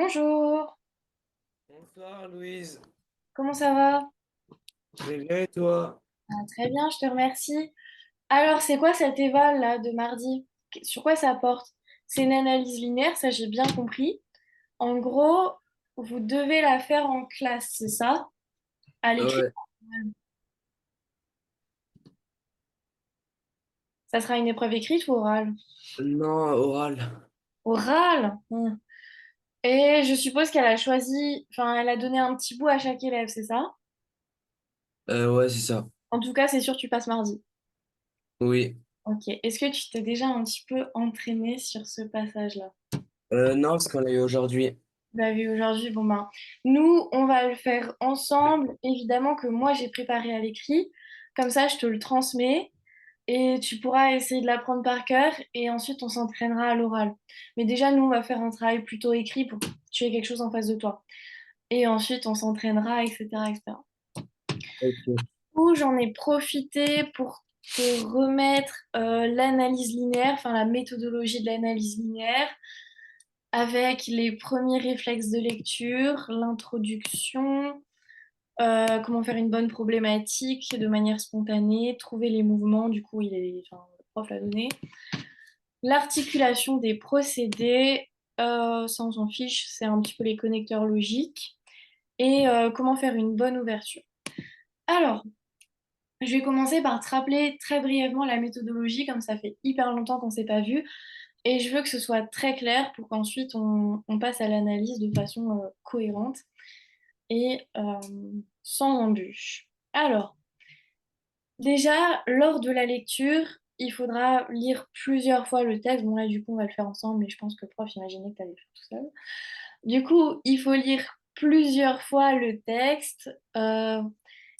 Bonjour, Bonsoir Louise, comment ça va? très bien et toi? Très bien, je te remercie. Alors, c'est quoi cette éval là de mardi? Sur quoi ça porte? C'est une analyse linéaire, ça j'ai bien compris. En gros, vous devez la faire en classe, c'est ça? À l'écrit? Ouais. Ça sera une épreuve écrite ou orale? Non, oral. Orale? Et je suppose qu'elle a choisi, enfin, elle a donné un petit bout à chaque élève, c'est ça? Ouais, c'est ça. En tout cas, c'est sûr, tu passes mardi. Oui. Ok. Est-ce que tu t'es déjà un petit peu entraîné sur ce passage-là? Non, ce qu'on a eu aujourd'hui. Bah oui, aujourd'hui, bon ben, nous, on va le faire ensemble. Évidemment que moi, j'ai préparé à l'écrit. Comme ça, je te le transmets et tu pourras essayer de l'apprendre par cœur et ensuite, on s'entraînera à l'oral. Mais déjà, nous, on va faire un travail plutôt écrit pour que tu aies quelque chose en face de toi. Et ensuite, on s'entraînera, etc., etc. Ok. Où j'en ai profité pour te remettre l'analyse linéaire, enfin la méthodologie de l'analyse linéaire avec les premiers réflexes de lecture, l'introduction, comment faire une bonne problématique de manière spontanée, trouver les mouvements, du coup, enfin, le prof l'a donné, l'articulation des procédés, ça on s'en fiche, c'est un petit peu les connecteurs logiques, et comment faire une bonne ouverture. Alors, je vais commencer par te rappeler très brièvement la méthodologie, comme ça fait hyper longtemps qu'on ne s'est pas vu. Et je veux que ce soit très clair pour qu'ensuite on passe à l'analyse de façon cohérente et sans embûche. Alors, déjà, lors de la lecture, il faudra lire plusieurs fois le texte. Bon, là, du coup, on va le faire ensemble, mais je pense que le prof imaginait que tu allais le faire tout seul. Du coup, il faut lire plusieurs fois le texte,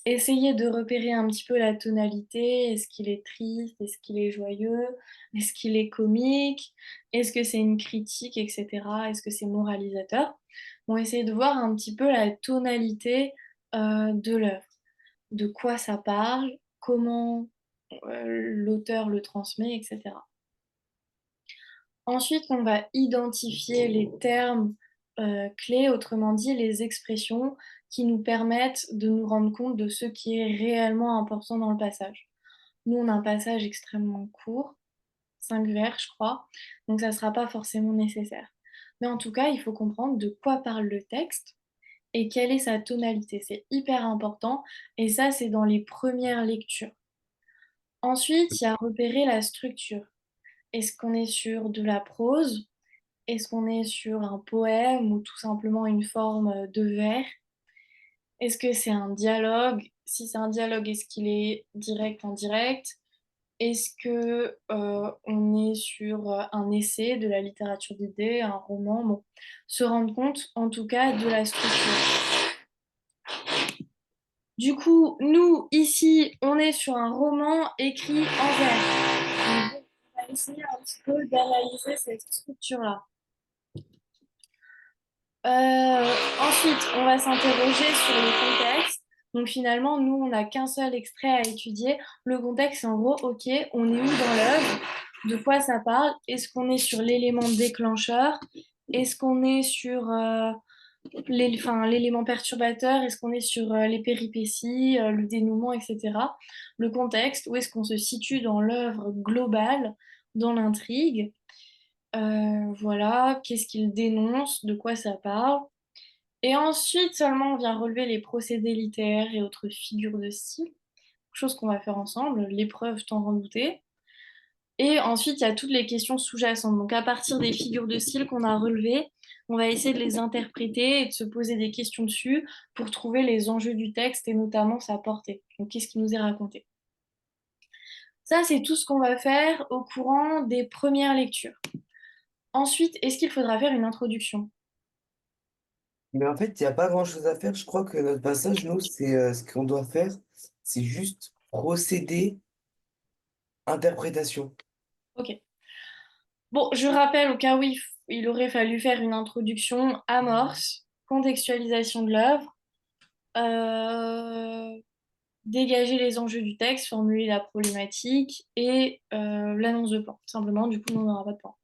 essayer de repérer un petit peu la tonalité. Est-ce qu'il est triste? Est-ce qu'il est joyeux? Est-ce qu'il est comique? Est-ce que c'est une critique, etc. Est-ce que c'est moralisateur? On va essayer de voir un petit peu la tonalité de l'œuvre, de quoi ça parle, comment l'auteur le transmet, etc. Ensuite, on va identifier les termes clés, autrement dit les expressions qui nous permettent de nous rendre compte de ce qui est réellement important dans le passage. Nous, on a un passage extrêmement court, 5 vers, je crois, donc ça ne sera pas forcément nécessaire. Mais en tout cas, il faut comprendre de quoi parle le texte et quelle est sa tonalité. C'est hyper important et ça, c'est dans les premières lectures. Ensuite, il y a repérer la structure. Est-ce qu'on est sur de la prose? Est-ce qu'on est sur un poème ou tout simplement une forme de vers? Est-ce que c'est un dialogue? Si c'est un dialogue, est-ce qu'il est direct, indirect? Est-ce que on est sur un essai, de la littérature d'idées, un roman? Bon, se rendre compte en tout cas de la structure. Du coup, nous, ici, on est sur un roman écrit en vers. Donc, on va essayer un petit peu d'analyser cette structure-là. Ensuite, on va s'interroger sur le contexte. Donc finalement, nous, on n'a qu'un seul extrait à étudier. Le contexte, c'est en gros, ok, on est où dans l'œuvre? De quoi ça parle? Est-ce qu'on est sur l'élément déclencheur? Est-ce qu'on est sur enfin, l'élément perturbateur? Est-ce qu'on est sur les péripéties, le dénouement, etc. Le contexte, où est-ce qu'on se situe dans l'œuvre globale, dans l'intrigue? Voilà, qu'est-ce qu'il dénonce, de quoi ça parle. Et ensuite seulement on vient relever les procédés littéraires et autres figures de style, chose qu'on va faire ensemble, l'épreuve t'en rend douter. Et ensuite il y a toutes les questions sous-jacentes. Donc à partir des figures de style qu'on a relevées, on va essayer de les interpréter et de se poser des questions dessus pour trouver les enjeux du texte et notamment sa portée. Donc qu'est-ce qui nous est raconté. Ça, c'est tout ce qu'on va faire au courant des premières lectures. Ensuite, est-ce qu'il faudra faire une introduction? Mais en fait, il n'y a pas grand-chose à faire. Je crois que notre passage, nous, c'est ce qu'on doit faire, c'est juste procéder, interprétation. Ok. Bon, je rappelle au cas où il aurait fallu faire une introduction, amorce, contextualisation de l'œuvre, euh, dégager les enjeux du texte, formuler la problématique et l'annonce de plan. Simplement, du coup, on n'aura pas de plan.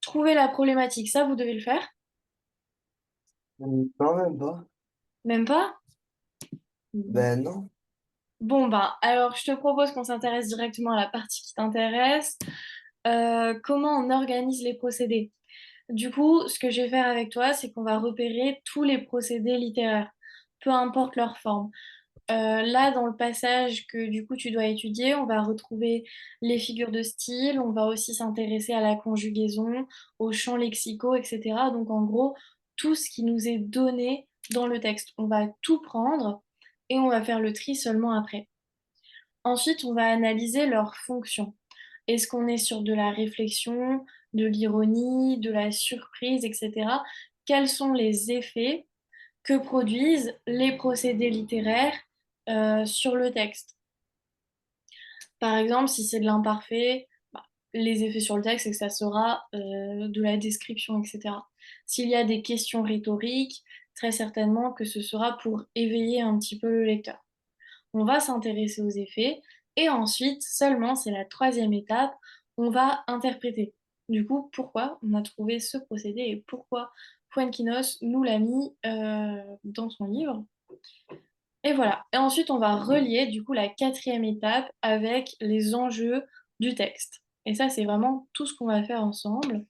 Trouver la problématique, ça, vous devez le faire. Non, même pas. Même pas? Ben non. Bon, bah, alors je te propose qu'on s'intéresse directement à la partie qui t'intéresse. Comment on organise les procédés? Du coup, ce que je vais faire avec toi, c'est qu'on va repérer tous les procédés littéraires, peu importe leur forme. Là, dans le passage que du coup tu dois étudier, on va retrouver les figures de style, on va aussi s'intéresser à la conjugaison, aux champs lexicaux, etc. Donc en gros, tout ce qui nous est donné dans le texte. On va tout prendre et on va faire le tri seulement après. Ensuite, on va analyser leurs fonctions. Est-ce qu'on est sur de la réflexion, de l'ironie, de la surprise, etc. Quels sont les effets que produisent les procédés littéraires sur le texte? Par exemple, si c'est de l'imparfait, bah, les effets sur le texte, c'est que ça sera de la description, etc. S'il y a des questions rhétoriques, très certainement que ce sera pour éveiller un petit peu le lecteur. On va s'intéresser aux effets et ensuite, seulement, c'est la troisième étape, on va interpréter. Du coup, pourquoi on a trouvé ce procédé et pourquoi Fuenquinos nous l'a mis dans son livre. Et voilà. Et ensuite, on va relier du coup la quatrième étape avec les enjeux du texte. Et ça, c'est vraiment tout ce qu'on va faire ensemble.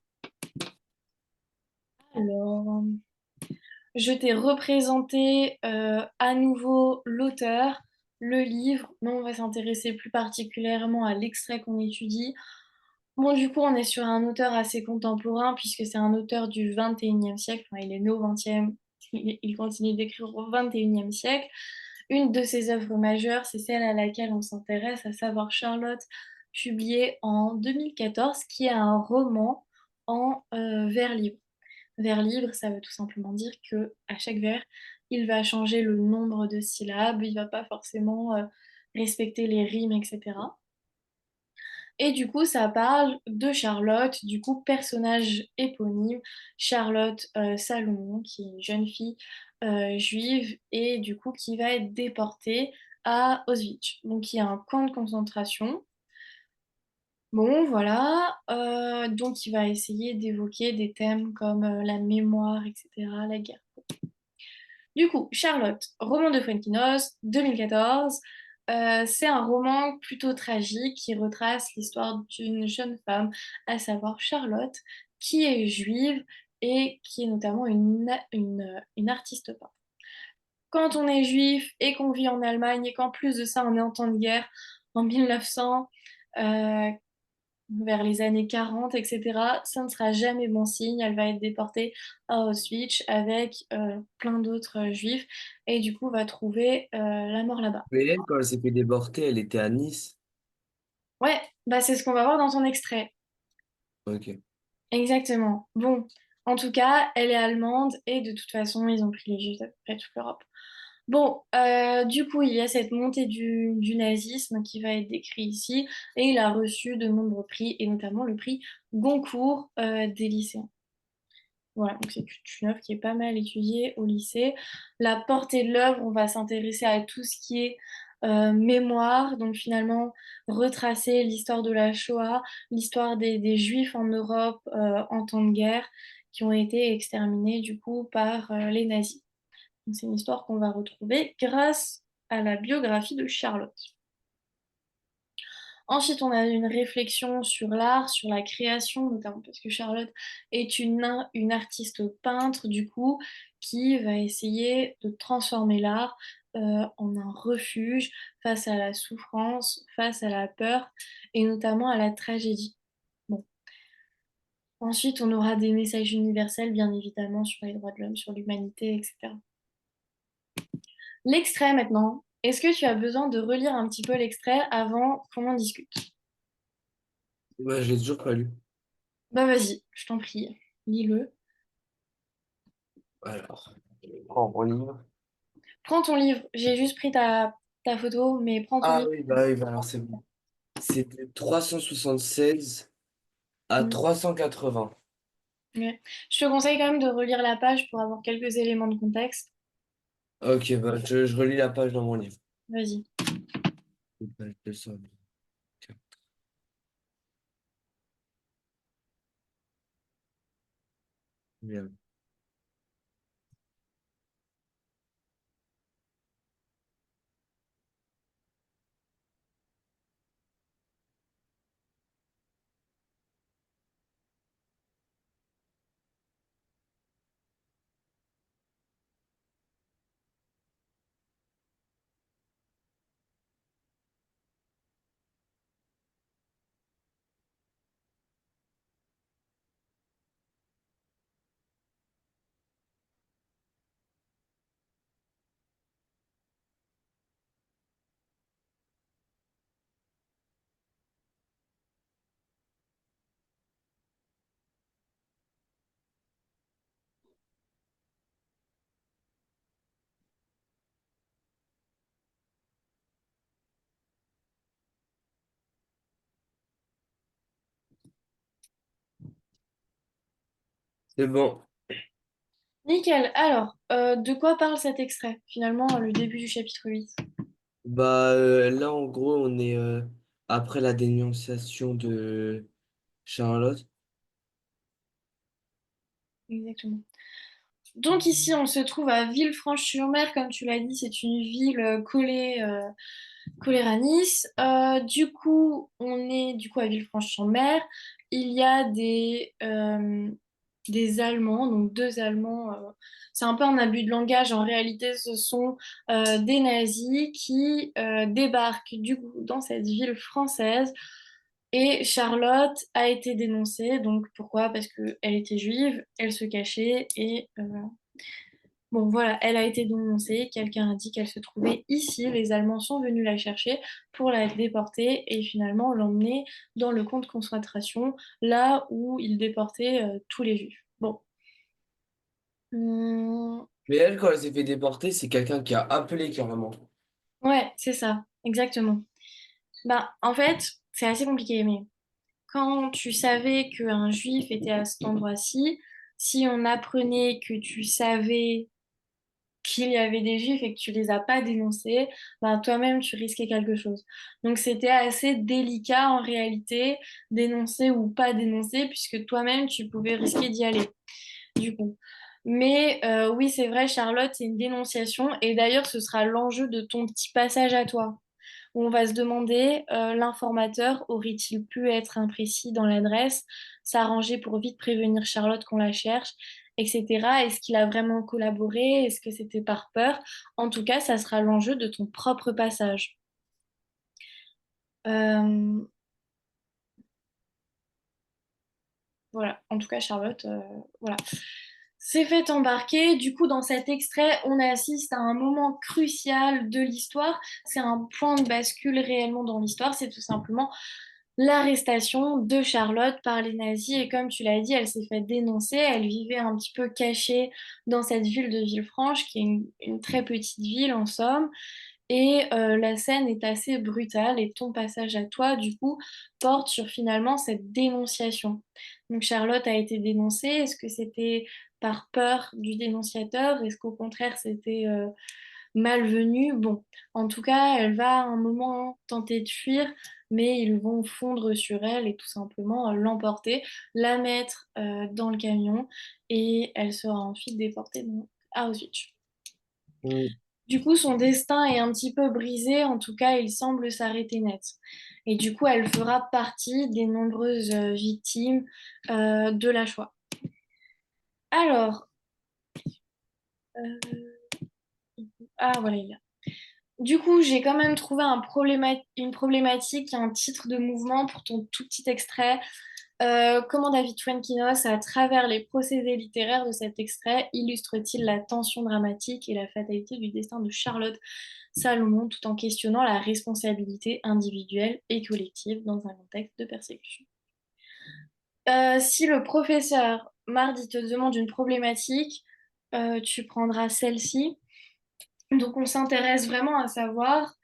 Alors, je t'ai représenté à nouveau l'auteur, le livre, mais on va s'intéresser plus particulièrement à l'extrait qu'on étudie. Bon, du coup, on est sur un auteur assez contemporain, puisque c'est un auteur du 21e siècle. Enfin, il est né au 20e, il continue d'écrire au 21e siècle. Une de ses œuvres majeures, c'est celle à laquelle on s'intéresse, à savoir Charlotte, publiée en 2014, qui est un roman en vers libre. Vers libre, ça veut tout simplement dire que à chaque vers, il va changer le nombre de syllabes, il va pas forcément respecter les rimes, etc. Et du coup, ça parle de Charlotte, du coup, personnage éponyme, Charlotte Salomon, qui est une jeune fille juive et du coup qui va être déportée à Auschwitz, donc qui est un camp de concentration. Bon, voilà, donc il va essayer d'évoquer des thèmes comme la mémoire, etc., la guerre. Du coup, Charlotte, roman de Fuenquinos, 2014. C'est un roman plutôt tragique qui retrace l'histoire d'une jeune femme, à savoir Charlotte, qui est juive et qui est notamment une artiste peintre. Quand on est juif et qu'on vit en Allemagne et qu'en plus de ça on est en temps de guerre en 1900, euh, vers les années 40, etc., ça ne sera jamais bon signe. Elle va être déportée à Auschwitz avec plein d'autres juifs et du coup va trouver la mort là-bas. Mais elle, quand elle s'est fait déporter, elle était à Nice. Ouais, bah c'est ce qu'on va voir dans ton extrait. Ok. Exactement. Bon, en tout cas, elle est allemande et de toute façon, ils ont pris les juifs d'à peu près toute l'Europe. Bon, du coup, il y a cette montée du nazisme qui va être décrit ici, et il a reçu de nombreux prix, et notamment le prix Goncourt des lycéens. Voilà, donc c'est une œuvre qui est pas mal étudiée au lycée. La portée de l'œuvre, on va s'intéresser à tout ce qui est mémoire, donc finalement retracer l'histoire de la Shoah, l'histoire des Juifs en Europe en temps de guerre qui ont été exterminés du coup par les nazis. Donc, c'est une histoire qu'on va retrouver grâce à la biographie de Charlotte. Ensuite, on a une réflexion sur l'art, sur la création, notamment parce que Charlotte est une artiste peintre, du coup, qui va essayer de transformer l'art en un refuge face à la souffrance, face à la peur et notamment à la tragédie. Bon. Ensuite, on aura des messages universels, bien évidemment, sur les droits de l'homme, sur l'humanité, etc. L'extrait maintenant. Est-ce que tu as besoin de relire un petit peu l'extrait avant qu'on en discute? Ouais, je l'ai toujours pas lu. Bah vas-y, je t'en prie, lis-le. Alors, je prends mon livre. Prends ton livre, j'ai juste pris ta photo, mais prends ton Ah livre. oui, bah alors c'est bon. C'est de 376 à Mm. 380. Ouais. Je te conseille quand même de relire la page pour avoir quelques éléments de contexte. Ok, bah je relis la page dans mon livre. Vas-y. Page 200. Bien. C'est bon. Nickel. Alors, de quoi parle cet extrait? Finalement, le début du chapitre 8. Bah là en gros on est après la dénonciation de Charlotte. Exactement. Donc ici, on se trouve à Villefranche-sur-Mer, comme tu l'as dit, c'est une ville collée à Nice. Du coup, on est du coup à Villefranche-sur-Mer. Il y a des Allemands, donc deux Allemands. C'est un peu un abus de langage. En réalité, ce sont des nazis qui débarquent du coup dans cette ville française. Et Charlotte a été dénoncée. Donc pourquoi? Parce qu'elle était juive, elle se cachait et bon, voilà, elle a été dénoncée. Quelqu'un a dit qu'elle se trouvait ici. Les Allemands sont venus la chercher pour la déporter et finalement l'emmener dans le camp de concentration, là où ils déportaient tous les Juifs. Bon. Hum, Mais elle, quand elle s'est fait déporter, c'est quelqu'un qui a appelé carrément. ouais, c'est ça, exactement. Bah, en fait, c'est assez compliqué, mais quand tu savais qu'un Juif était à cet endroit-ci, si on apprenait que tu savais qu'il y avait des juifs et que tu les as pas dénoncés, ben toi-même tu risquais quelque chose. Donc c'était assez délicat en réalité, dénoncer ou pas dénoncer, puisque toi-même tu pouvais risquer d'y aller, du coup. Mais oui, c'est vrai, Charlotte, c'est une dénonciation, et d'ailleurs ce sera l'enjeu de ton petit passage à toi où on va se demander l'informateur aurait-il pu être imprécis dans l'adresse, s'arranger pour vite prévenir Charlotte qu'on la cherche, etc. Est-ce qu'il a vraiment collaboré? Est-ce que c'était par peur? En tout cas, ça sera l'enjeu de ton propre passage. Euh, voilà, en tout cas, Charlotte, voilà. C'est fait embarquer. Du coup, dans cet extrait, on assiste à un moment crucial de l'histoire. C'est un point de bascule réellement dans l'histoire. C'est tout simplement l'arrestation de Charlotte par les nazis. Et comme tu l'as dit, elle s'est fait dénoncer. Elle vivait un petit peu cachée dans cette ville de Villefranche, qui est une très petite ville en somme. Et la scène est assez brutale et ton passage à toi, du coup, porte sur finalement cette dénonciation. Donc Charlotte a été dénoncée. Est-ce que c'était par peur du dénonciateur? Est-ce qu'au contraire, c'était malvenue? Bon, en tout cas, elle va à un moment tenter de fuir, mais ils vont fondre sur elle et tout simplement l'emporter, la mettre dans le camion et elle sera ensuite déportée donc, à Auschwitz. Mm. Du coup, son destin est un petit peu brisé, en tout cas, il semble s'arrêter net. Et du coup, elle fera partie des nombreuses victimes de la Shoah. Alors, euh, ah voilà, il y a. Du coup, j'ai quand même trouvé une problématique, un titre de mouvement pour ton tout petit extrait. Comment David Fuenquinos, à travers les procédés littéraires de cet extrait, illustre-t-il la tension dramatique et la fatalité du destin de Charlotte Salomon, tout en questionnant la responsabilité individuelle et collective dans un contexte de persécution. Si le professeur mardi te demande une problématique, tu prendras celle-ci. Donc on s'intéresse vraiment à savoir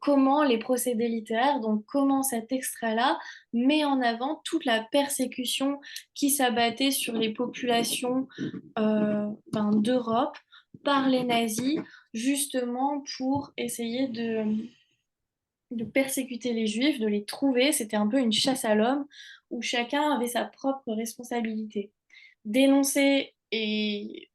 comment les procédés littéraires, donc comment cet extrait-là met en avant toute la persécution qui s'abattait sur les populations d'Europe par les nazis, justement pour essayer de persécuter les juifs, de les trouver. C'était un peu une chasse à l'homme où chacun avait sa propre responsabilité. Dénoncer et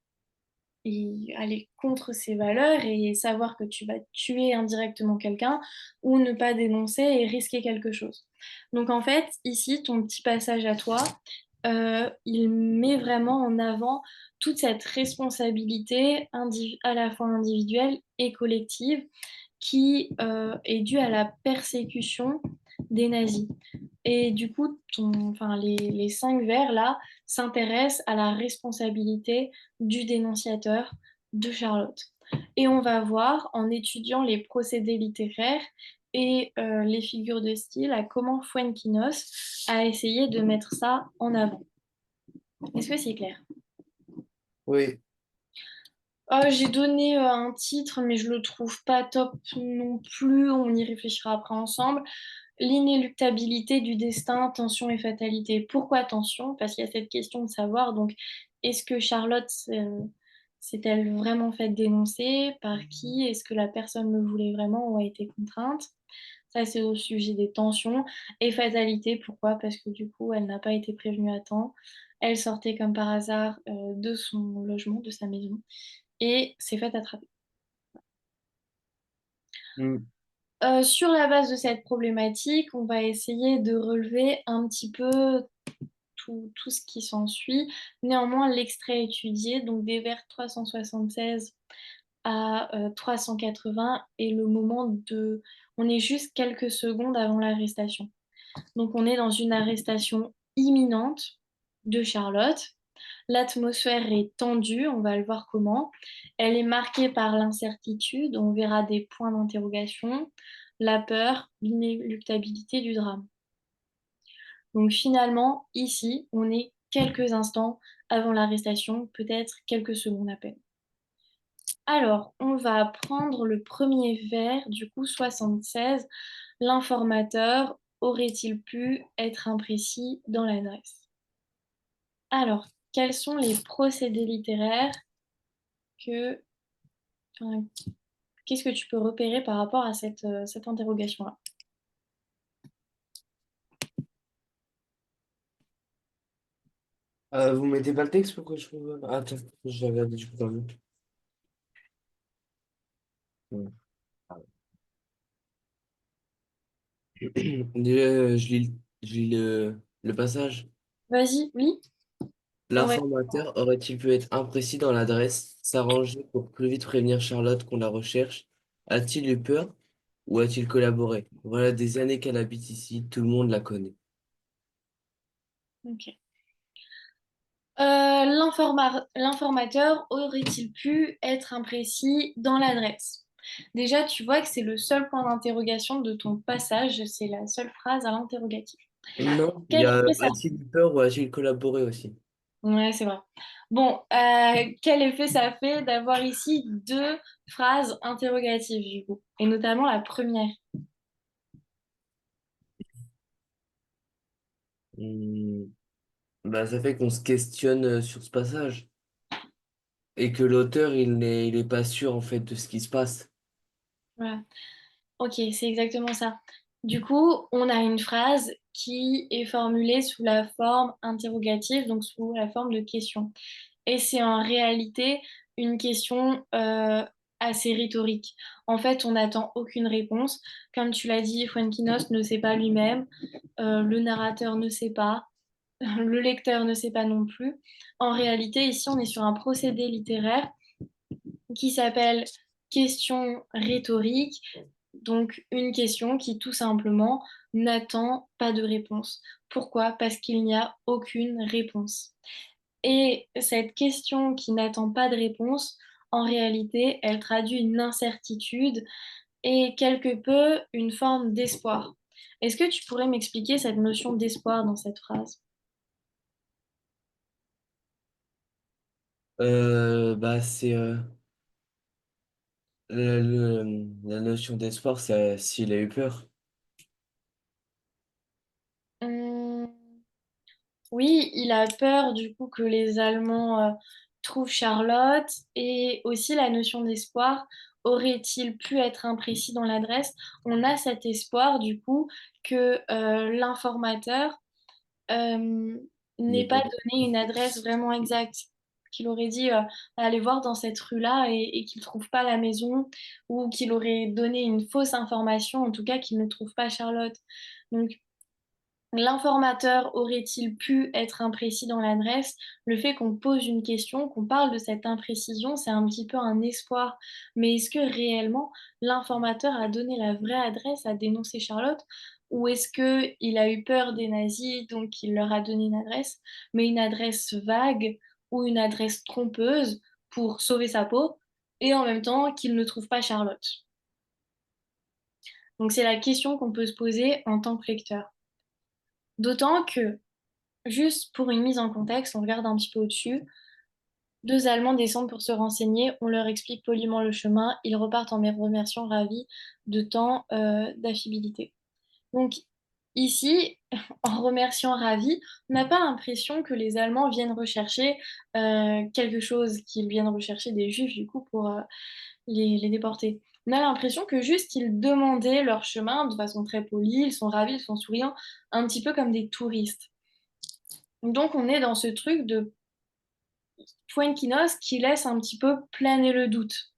aller contre ces valeurs et savoir que tu vas tuer indirectement quelqu'un ou ne pas dénoncer et risquer quelque chose. Donc en fait, ici, ton petit passage à toi, il met vraiment en avant toute cette responsabilité à la fois individuelle et collective qui est due à la persécution des nazis. Et du coup, enfin, les cinq vers là s'intéressent à la responsabilité du dénonciateur de Charlotte. Et on va voir, en étudiant les procédés littéraires et les figures de style, à comment Fuenquinos a essayé de mettre ça en avant. Est-ce que c'est clair? Oui. J'ai donné un titre, mais je le trouve pas top non plus. On y réfléchira après ensemble. l'inéluctabilité du destin, tension et fatalité. Pourquoi tension? Parce qu'il y a cette question de savoir, donc, est-ce que Charlotte s'est-elle vraiment faite dénoncer? Par qui? Est-ce que la personne le voulait vraiment ou a été contrainte? Ça, c'est au sujet des tensions. Et fatalité, pourquoi? Parce que du coup, elle n'a pas été prévenue à temps. Elle sortait comme par hasard de son logement, de sa maison, et s'est faite attraper. Hmm. Sur la base de cette problématique, on va essayer de relever un petit peu tout ce qui s'ensuit. Néanmoins, l'extrait étudié, donc des vers 376 à 380, est le moment de... On est juste quelques secondes avant l'arrestation. Donc on est dans une arrestation imminente de Charlotte. L'atmosphère est tendue, on va le voir comment. Elle est marquée par l'incertitude, on verra des points d'interrogation, la peur, l'inéluctabilité du drame. Donc finalement, ici, on est quelques instants avant l'arrestation, peut-être quelques secondes à peine. Alors, on va prendre le premier vers, du coup 76. L'informateur aurait-il pu être imprécis dans l'adresse? Alors, quels sont les procédés littéraires que, enfin, qu'est-ce que tu peux repérer par rapport à cette interrogation-là? Vous mettez pas le texte pour que je... Attends, je l'ai regardé, je peux pas vu. Ouais. Déjà, je lis le passage. Vas-y, oui, ouais. L'informateur aurait-il pu être imprécis dans l'adresse, s'arranger pour plus vite prévenir Charlotte qu'on la recherche? A-t-il eu peur ou a-t-il collaboré? Voilà des années qu'elle habite ici, tout le monde la connaît. Ok. L'informateur aurait-il pu être imprécis dans l'adresse? Déjà, tu vois que c'est le seul point d'interrogation de ton passage, c'est la seule phrase à l'interrogatif. Non, il Quel y a effet ça... a-t-il eu peur ou a-t-il collaboré aussi? Ouais, c'est vrai. Bon, quel effet ça fait d'avoir ici deux phrases interrogatives, du coup, et notamment la première. Hmm, bah, ça fait qu'on se questionne sur ce passage et que l'auteur, il est pas sûr en fait de ce qui se passe. Voilà. Ok, c'est exactement ça. Du coup, on a une phrase qui est formulée sous la forme interrogative, donc sous la forme de question. Et c'est en réalité une question assez rhétorique. En fait, on n'attend aucune réponse. Comme tu l'as dit, Fuenquinos ne sait pas lui-même, le narrateur ne sait pas, le lecteur ne sait pas non plus. En réalité, ici, on est sur un procédé littéraire qui s'appelle question rhétorique, donc une question qui tout simplement n'attend pas de réponse. Pourquoi? Parce qu'il n'y a aucune réponse. Et cette question qui n'attend pas de réponse, en réalité, elle traduit une incertitude et quelque peu une forme d'espoir. Est-ce que tu pourrais m'expliquer cette notion d'espoir dans cette phrase? Bah, c'est la notion d'espoir, c'est s'il a eu peur. Hum, Oui, il a peur du coup que les Allemands trouvent Charlotte et aussi la notion d'espoir. Aurait-il pu être imprécis dans l'adresse? On a cet espoir du coup que l'informateur euh, n'ait pas donné une adresse vraiment exacte, qu'il aurait dit allez voir dans cette rue-là et qu'il ne trouve pas la maison ou qu'il aurait donné une fausse information, en tout cas qu'il ne trouve pas Charlotte. Donc l'informateur aurait-il pu être imprécis dans l'adresse? Le fait qu'on pose une question, qu'on parle de cette imprécision, c'est un petit peu un espoir. Mais est-ce que réellement l'informateur a donné la vraie adresse, a dénoncé Charlotte? Ou est-ce qu'il a eu peur des nazis, donc il leur a donné une adresse, mais une adresse vague ou une adresse trompeuse pour sauver sa peau, et en même temps qu'il ne trouve pas Charlotte? Donc c'est la question qu'on peut se poser en tant que lecteur. D'autant que juste pour une mise en contexte, on regarde un petit peu au-dessus. Deux Allemands descendent pour se renseigner, on leur explique poliment le chemin, ils repartent en me remerciant ravis de tant d'affabilité. Donc Ici, en remerciant Ravi, on n'a pas l'impression que les Allemands viennent rechercher quelque chose, qu'ils viennent rechercher des Juifs, du coup, pour les déporter. On a l'impression que juste ils demandaient leur chemin de façon très polie, ils sont ravis, ils sont souriants, un petit peu comme des touristes. Donc on est dans ce truc de Fuenquinos qui laisse un petit peu planer le doute.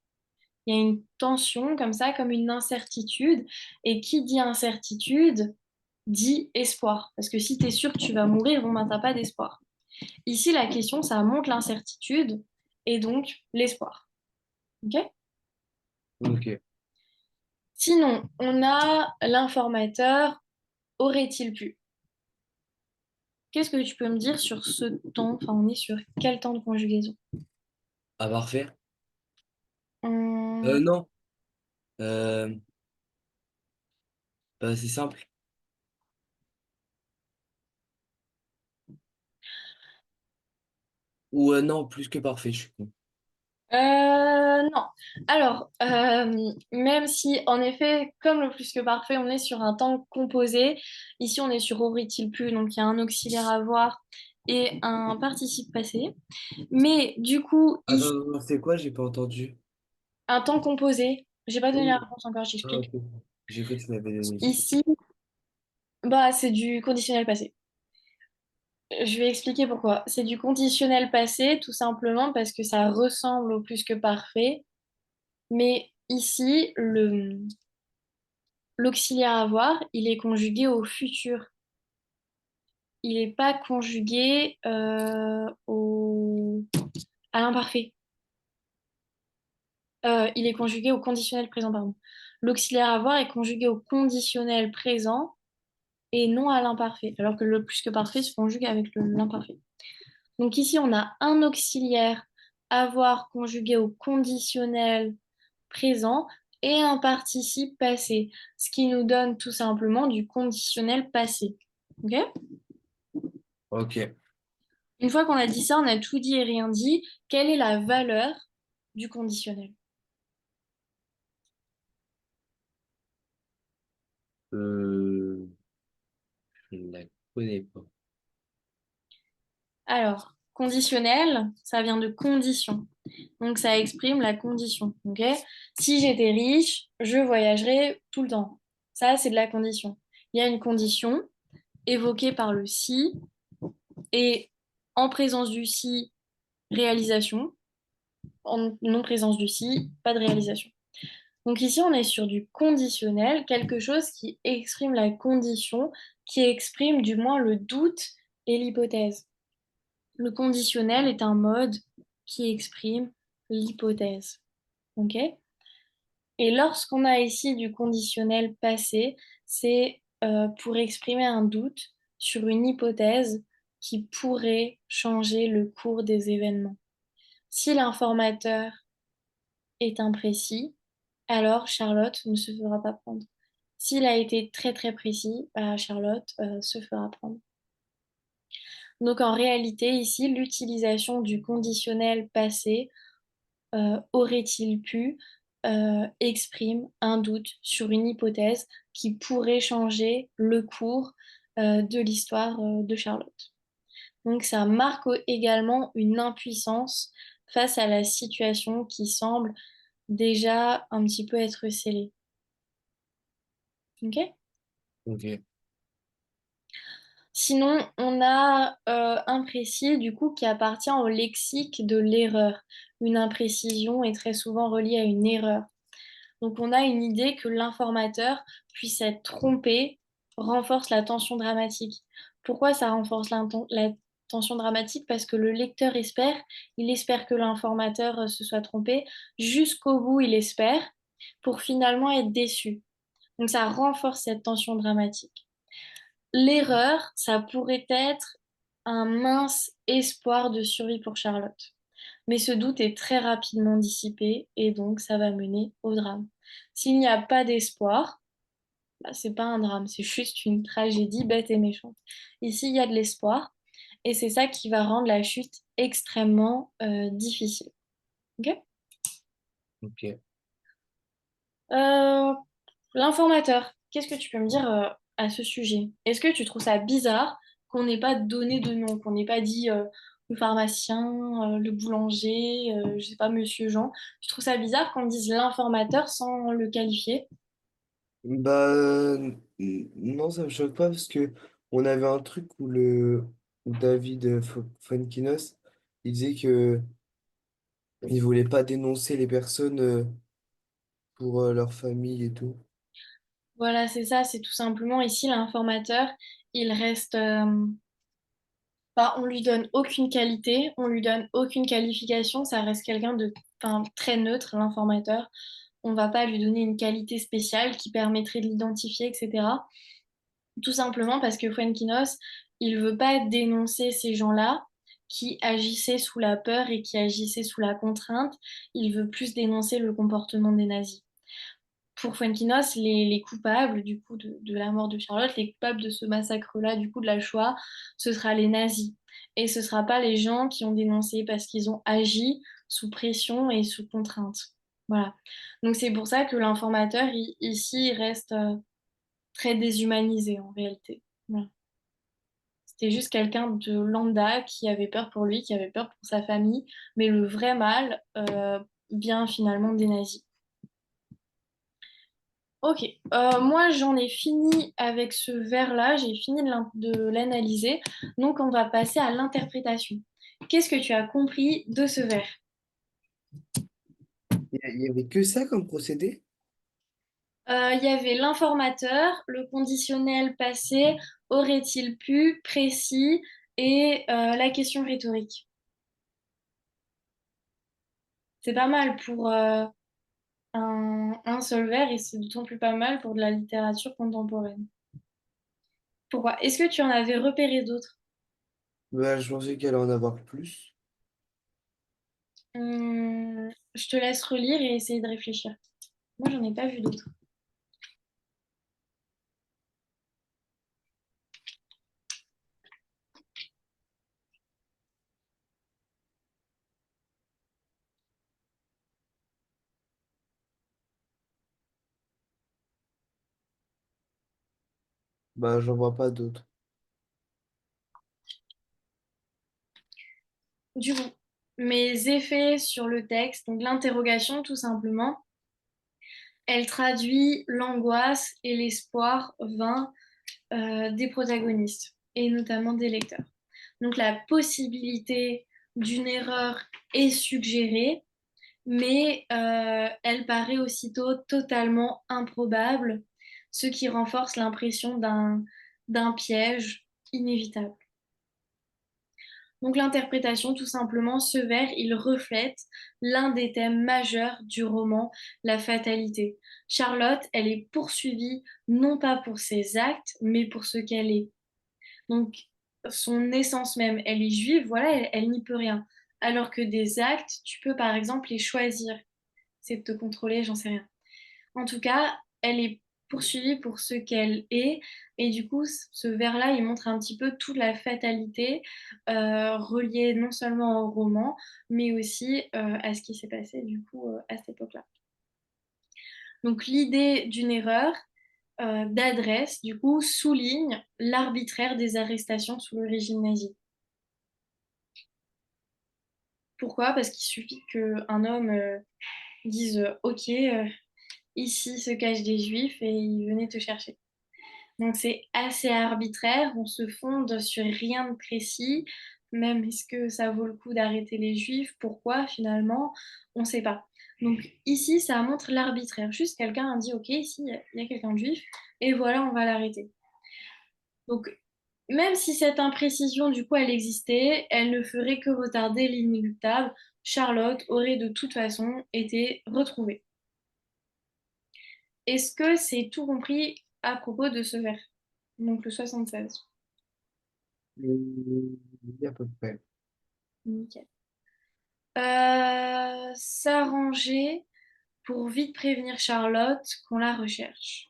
Il y a une tension comme ça, comme une incertitude. Et qui dit incertitude dit espoir. Parce que si tu es sûr que tu vas mourir, bon, ben, t'as pas d'espoir. Ici, la question, ça montre l'incertitude et donc l'espoir. Ok. Ok. Sinon, on a l'informateur aurait-il pu? Qu'est-ce que tu peux me dire sur ce temps? Enfin, on est sur quel temps de conjugaison? À parfait? Hum, Non. Euh, Bah, c'est simple. Ou non, plus que parfait, je suis con. non. Alors, même si, en effet, comme le plus que parfait, on est sur un temps composé, ici on est sur aurait-il pu, donc il y a un auxiliaire avoir et un participe passé. Mais du coup, Attends, ici, attends, c'est quoi? J'ai pas entendu. un temps composé, j'ai pas donné la Oui. réponse encore, Ah, ok. j'explique. J'ai cru que tu l'avais donné. Ici, bah, c'est du conditionnel passé. Je vais expliquer pourquoi. C'est du conditionnel passé, tout simplement parce que ça ressemble au plus que parfait. Mais ici, l'auxiliaire avoir, il est conjugué au futur. Il n'est pas conjugué à l'imparfait. Il est conjugué au conditionnel présent, pardon. L'auxiliaire avoir est conjugué au conditionnel présent et non à l'imparfait, alors que le plus que parfait se conjugue avec l'imparfait. Donc ici, on a un auxiliaire avoir conjugué au conditionnel présent et un participe passé, ce qui nous donne tout simplement du conditionnel passé. Ok. Ok. Une fois qu'on a dit ça, on a tout dit et rien dit. Quelle est la valeur du conditionnel? Euh, je ne la connais pas. Alors, conditionnel, ça vient de condition. Donc, ça exprime la condition. Ok. Si j'étais riche, je voyagerais tout le temps. Ça, c'est de la condition. Il y a une condition évoquée par le si et en présence du si, réalisation. En non-présence du si, pas de réalisation. Donc ici, on est sur du conditionnel, quelque chose qui exprime la condition, qui exprime du moins le doute et l'hypothèse. Le conditionnel est un mode qui exprime l'hypothèse. Ok. Et lorsqu'on a ici du conditionnel passé, c'est pour exprimer un doute sur une hypothèse qui pourrait changer le cours des événements. Si l'informateur est imprécis, alors Charlotte ne se fera pas prendre. S'il a été très très précis, bah, Charlotte se fera prendre. Donc en réalité, ici, l'utilisation du conditionnel passé, aurait-il pu, exprime un doute sur une hypothèse qui pourrait changer le cours de l'histoire de Charlotte. Donc ça marque également une impuissance face à la situation qui semble déjà un petit peu être scellée. Ok. Ok. Sinon, on a imprécis, du coup, qui appartient au lexique de l'erreur. Une imprécision est très souvent reliée à une erreur. Donc, on a une idée que l'informateur puisse être trompé renforce la tension dramatique. Pourquoi ça renforce la tension dramatique? Parce que le lecteur espère, il espère que l'informateur se soit trompé. Jusqu'au bout, il espère, pour finalement être déçu. Donc, ça renforce cette tension dramatique. L'erreur, ça pourrait être un mince espoir de survie pour Charlotte. Mais ce doute est très rapidement dissipé et donc ça va mener au drame. S'il n'y a pas d'espoir, bah, c'est pas un drame, c'est juste une tragédie bête et méchante. Ici, il y a de l'espoir et c'est ça qui va rendre la chute extrêmement difficile. Ok. Ok. Euh, L'informateur, qu'est-ce que tu peux me dire à ce sujet. Est-ce que tu trouves ça bizarre qu'on n'ait pas donné de nom, qu'on n'ait pas dit le pharmacien, le boulanger, je sais pas, Monsieur Jean? Tu trouves ça bizarre qu'on dise l'informateur sans le qualifier? Bah, non, ça me choque pas parce que on avait un truc où David Fuenkinos, il disait que il voulait pas dénoncer les personnes pour leur famille et tout. Voilà, c'est ça, c'est tout simplement ici l'informateur, il reste, bah, on lui donne aucune qualité, on lui donne aucune qualification, ça reste quelqu'un de, enfin, très neutre, l'informateur. On va pas lui donner une qualité spéciale qui permettrait de l'identifier, etc. Tout simplement parce que Fuenquinos, il veut pas dénoncer ces gens-là qui agissaient sous la peur et qui agissaient sous la contrainte. Il veut plus dénoncer le comportement des nazis. Pour Fuenquinos, les coupables du coup de la mort de Charlotte, les coupables de ce massacre-là, du coup de la Shoah, ce sera les nazis. Et ce ne sera pas les gens qui ont dénoncé parce qu'ils ont agi sous pression et sous contrainte. Voilà. Donc c'est pour ça que l'informateur, ici, il reste très déshumanisé en réalité. Voilà. C'était juste quelqu'un de lambda qui avait peur pour lui, qui avait peur pour sa famille, mais le vrai mal vient finalement des nazis. Ok, moi j'en ai fini avec ce vers-là, j'ai fini de l'analyser, donc on va passer à l'interprétation. Qu'est-ce que tu as compris de ce vers? Il y avait que ça comme procédé? Il y avait l'informateur, le conditionnel passé, aurait-il pu, précis, et la question rhétorique. C'est pas mal pour un seul vers et c'est d'autant plus pas mal pour de la littérature contemporaine. Pourquoi? Est-ce que tu en avais repéré d'autres? Bah, je pensais qu'elle allait en avoir plus. Je te laisse relire et essayer de réfléchir. Moi, j'en ai pas vu d'autres. Bah, j'en vois pas d'autres. Du coup, mes effets sur le texte, donc l'interrogation tout simplement, elle traduit l'angoisse et l'espoir vain des protagonistes et notamment des lecteurs. Donc la possibilité d'une erreur est suggérée, mais elle paraît aussitôt totalement improbable, ce qui renforce l'impression d'un piège inévitable. Donc l'interprétation, tout simplement, ce vers, il reflète l'un des thèmes majeurs du roman, la fatalité. Charlotte, elle est poursuivie non pas pour ses actes, mais pour ce qu'elle est. Donc son essence même, elle est juive, voilà, elle n'y peut rien. Alors que des actes, tu peux par exemple les choisir. C'est de te contrôler, j'en sais rien. En tout cas, elle est poursuivie pour ce qu'elle est. Et du coup, ce vers-là, il montre un petit peu toute la fatalité reliée non seulement au roman, mais aussi à ce qui s'est passé du coup à cette époque-là. Donc l'idée d'une erreur d'adresse, du coup, souligne l'arbitraire des arrestations sous le régime nazi. Pourquoi? Parce qu'il suffit qu'un homme dise OK, ici se cachent des juifs et ils venaient te chercher. Donc c'est assez arbitraire, on se fonde sur rien de précis, même est-ce que ça vaut le coup d'arrêter les juifs, pourquoi finalement, on ne sait pas. Donc ici, ça montre l'arbitraire, juste quelqu'un a dit ok, ici il y a quelqu'un de juif, et voilà, on va l'arrêter. Donc même si cette imprécision du coup elle existait, elle ne ferait que retarder l'inéluctable, Charlotte aurait de toute façon été retrouvée. Est-ce que c'est tout compris à propos de ce vers? Donc le 76. Oui, à peu près. Nickel. S'arranger pour vite prévenir Charlotte qu'on la recherche.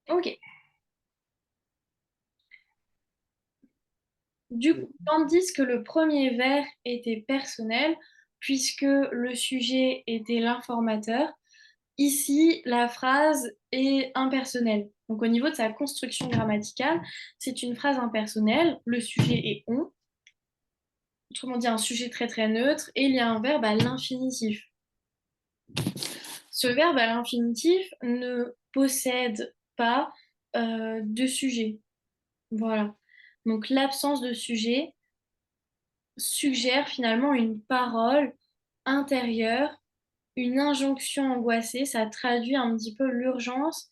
Ok. Du coup, tandis que le premier vers était personnel, puisque le sujet était l'informateur, Ici, la phrase est impersonnelle. Donc au niveau de sa construction grammaticale, c'est une phrase impersonnelle, le sujet est on, autrement dit un sujet très très neutre, et il y a un verbe à l'infinitif. Ce verbe à l'infinitif ne possède pas de sujet. Voilà. Donc l'absence de sujet suggère finalement une parole intérieure, une injonction angoissée. Ça traduit un petit peu l'urgence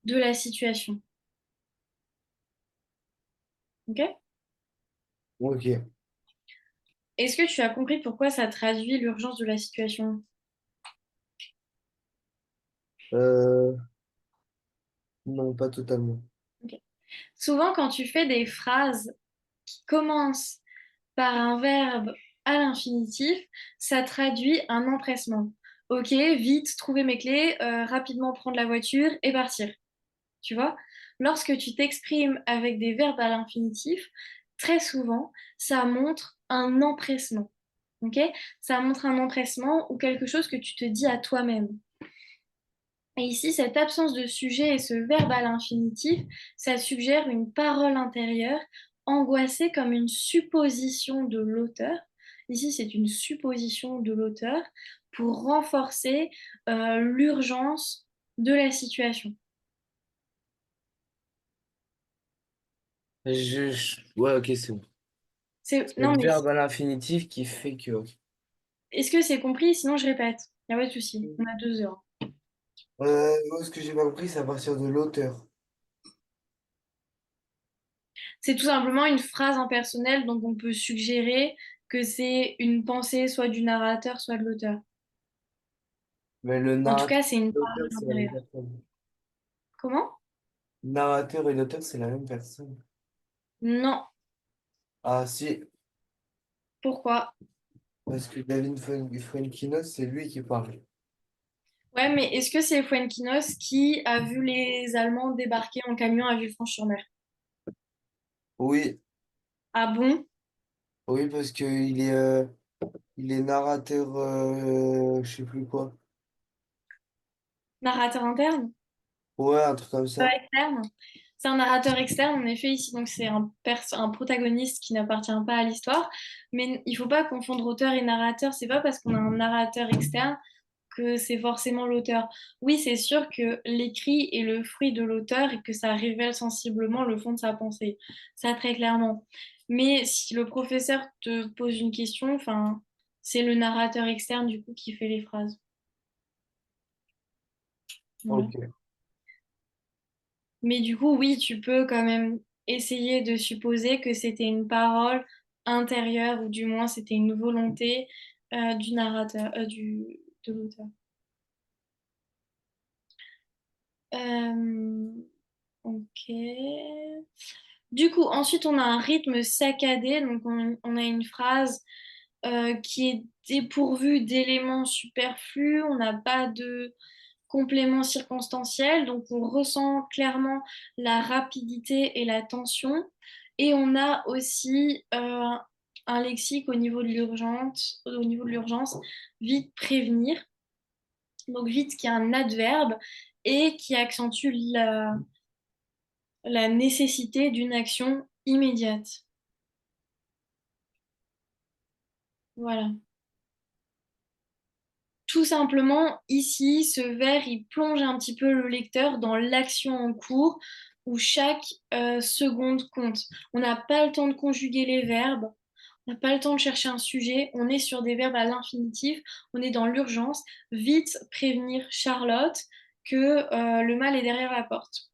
de la situation. Ok? Ok. Est-ce que tu as compris pourquoi ça traduit l'urgence de la situation? Euh, non, pas totalement. Ok. Souvent, quand tu fais des phrases qui commencent par un verbe à l'infinitif, ça traduit un empressement. Ok, vite, trouver mes clés, rapidement prendre la voiture et partir. Tu vois? Lorsque tu t'exprimes avec des verbes à l'infinitif, très souvent, ça montre un empressement. Ok? Ça montre un empressement ou quelque chose que tu te dis à toi-même. Et ici, cette absence de sujet et ce verbe à l'infinitif, ça suggère une parole intérieure angoissée comme une supposition de l'auteur. Ici, c'est une supposition de l'auteur pour renforcer l'urgence de la situation. Ouais, ok, c'est bon. C'est Non, le mais verbe à l'infinitif qui fait que. est-ce que c'est compris? Sinon, je répète. Il n'y a pas de souci. On a 2 heures. Ce que j'ai pas compris, c'est à partir de l'auteur. C'est tout simplement une phrase impersonnelle, donc on peut suggérer que c'est une pensée soit du narrateur, soit de l'auteur. Mais le En tout narrateur cas, c'est une et l'auteur, parole c'est la même intérieure. personne. Comment? Narrateur et l'auteur, c'est la même personne. Non. Ah, si, Pourquoi? parce que David Fuenkinos, c'est lui qui parle. Ouais, mais est-ce que c'est Fuenquinos qui a vu les Allemands débarquer en camion à Villefranche-sur-Mer? Oui, Ah bon? oui, parce que il est narrateur, je sais plus quoi. Narrateur interne? Ouais, un truc comme Pas ça. externe? C'est un narrateur externe, en effet, ici, donc c'est un protagoniste qui n'appartient pas à l'histoire. Mais il faut pas confondre auteur et narrateur. C'est pas parce qu'on a un narrateur externe que c'est forcément l'auteur. Oui, c'est sûr que l'écrit est le fruit de l'auteur et que ça révèle sensiblement le fond de sa pensée. Ça, très clairement. Mais si le professeur te pose une question, enfin, c'est le narrateur externe, du coup, qui fait les phrases. Voilà. Ok. Mais du coup, oui, tu peux quand même essayer de supposer que c'était une parole intérieure, ou du moins c'était une volonté du narrateur, de l'auteur. Euh, ok. Du coup, ensuite, on a un rythme saccadé. Donc, on a une phrase qui est dépourvue d'éléments superflus. On n'a pas de complément circonstanciel. Donc, on ressent clairement la rapidité et la tension. Et on a aussi un lexique au niveau de l'urgence, vite prévenir. Donc, vite qui est un adverbe et qui accentue la nécessité d'une action immédiate. Voilà. Tout simplement, ici, ce vers, il plonge un petit peu le lecteur dans l'action en cours où chaque seconde compte. On n'a pas le temps de conjuguer les verbes, on n'a pas le temps de chercher un sujet, on est sur des verbes à l'infinitif, on est dans l'urgence. Vite prévenir Charlotte que le mal est derrière la porte.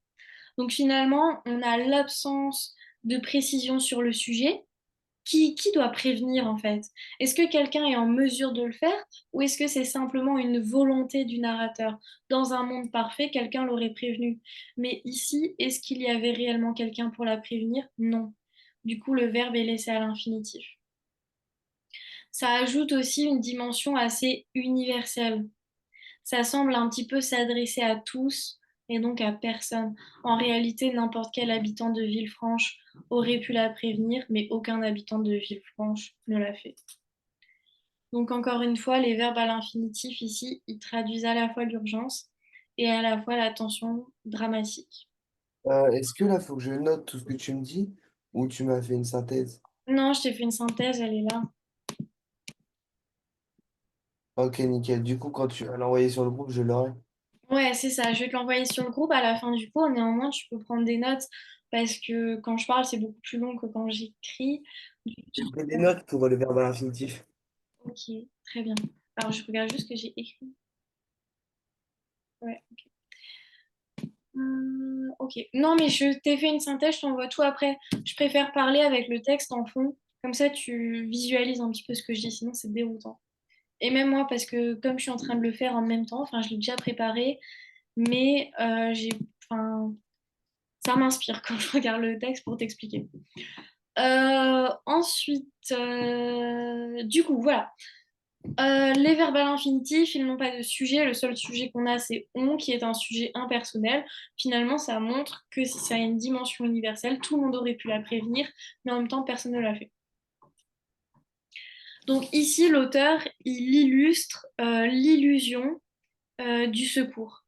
Donc finalement, on a l'absence de précision sur le sujet. Qui doit prévenir en fait? Est-ce que quelqu'un est en mesure de le faire ou est-ce que c'est simplement une volonté du narrateur? Dans un monde parfait, quelqu'un l'aurait prévenu. Mais ici, est-ce qu'il y avait réellement quelqu'un pour la prévenir? Non. Du coup, le verbe est laissé à l'infinitif. Ça ajoute aussi une dimension assez universelle. Ça semble un petit peu s'adresser à tous et donc à personne. En réalité, n'importe quel habitant de Villefranche aurait pu la prévenir, mais aucun habitant de Villefranche ne l'a fait. Donc encore une fois, les verbes à l'infinitif ici, ils traduisent à la fois l'urgence et à la fois la tension dramatique. Est-ce que là, faut que je note tout ce que tu me dis ou tu m'as fait une synthèse? Non, je t'ai fait une synthèse, elle est là. Ok, nickel. Du coup, quand tu vas l'envoyer sur le groupe, je l'aurai. Ouais, c'est ça. Je vais te l'envoyer sur le groupe à la fin du cours. Néanmoins, tu peux prendre des notes parce que quand je parle, c'est beaucoup plus long que quand j'écris. J'ai pris des notes pour le verbe à l'infinitif. Ok, très bien. Alors, je regarde juste ce que j'ai écrit. Ouais. Ok. Non, mais je t'ai fait une synthèse, je t'envoie tout après. Je préfère parler avec le texte en fond. Comme ça, tu visualises un petit peu ce que je dis, sinon c'est déroutant. Et même moi, parce que comme je suis en train de le faire en même temps, enfin, je l'ai déjà préparé, mais enfin, ça m'inspire quand je regarde le texte pour t'expliquer. Ensuite, du coup, voilà. Les verbes à l'infinitif, ils n'ont pas de sujet. Le seul sujet qu'on a, c'est on, qui est un sujet impersonnel. Finalement, ça montre que si ça a une dimension universelle, tout le monde aurait pu la prévenir, mais en même temps, personne ne l'a fait. Donc ici, l'auteur, il illustre l'illusion du secours.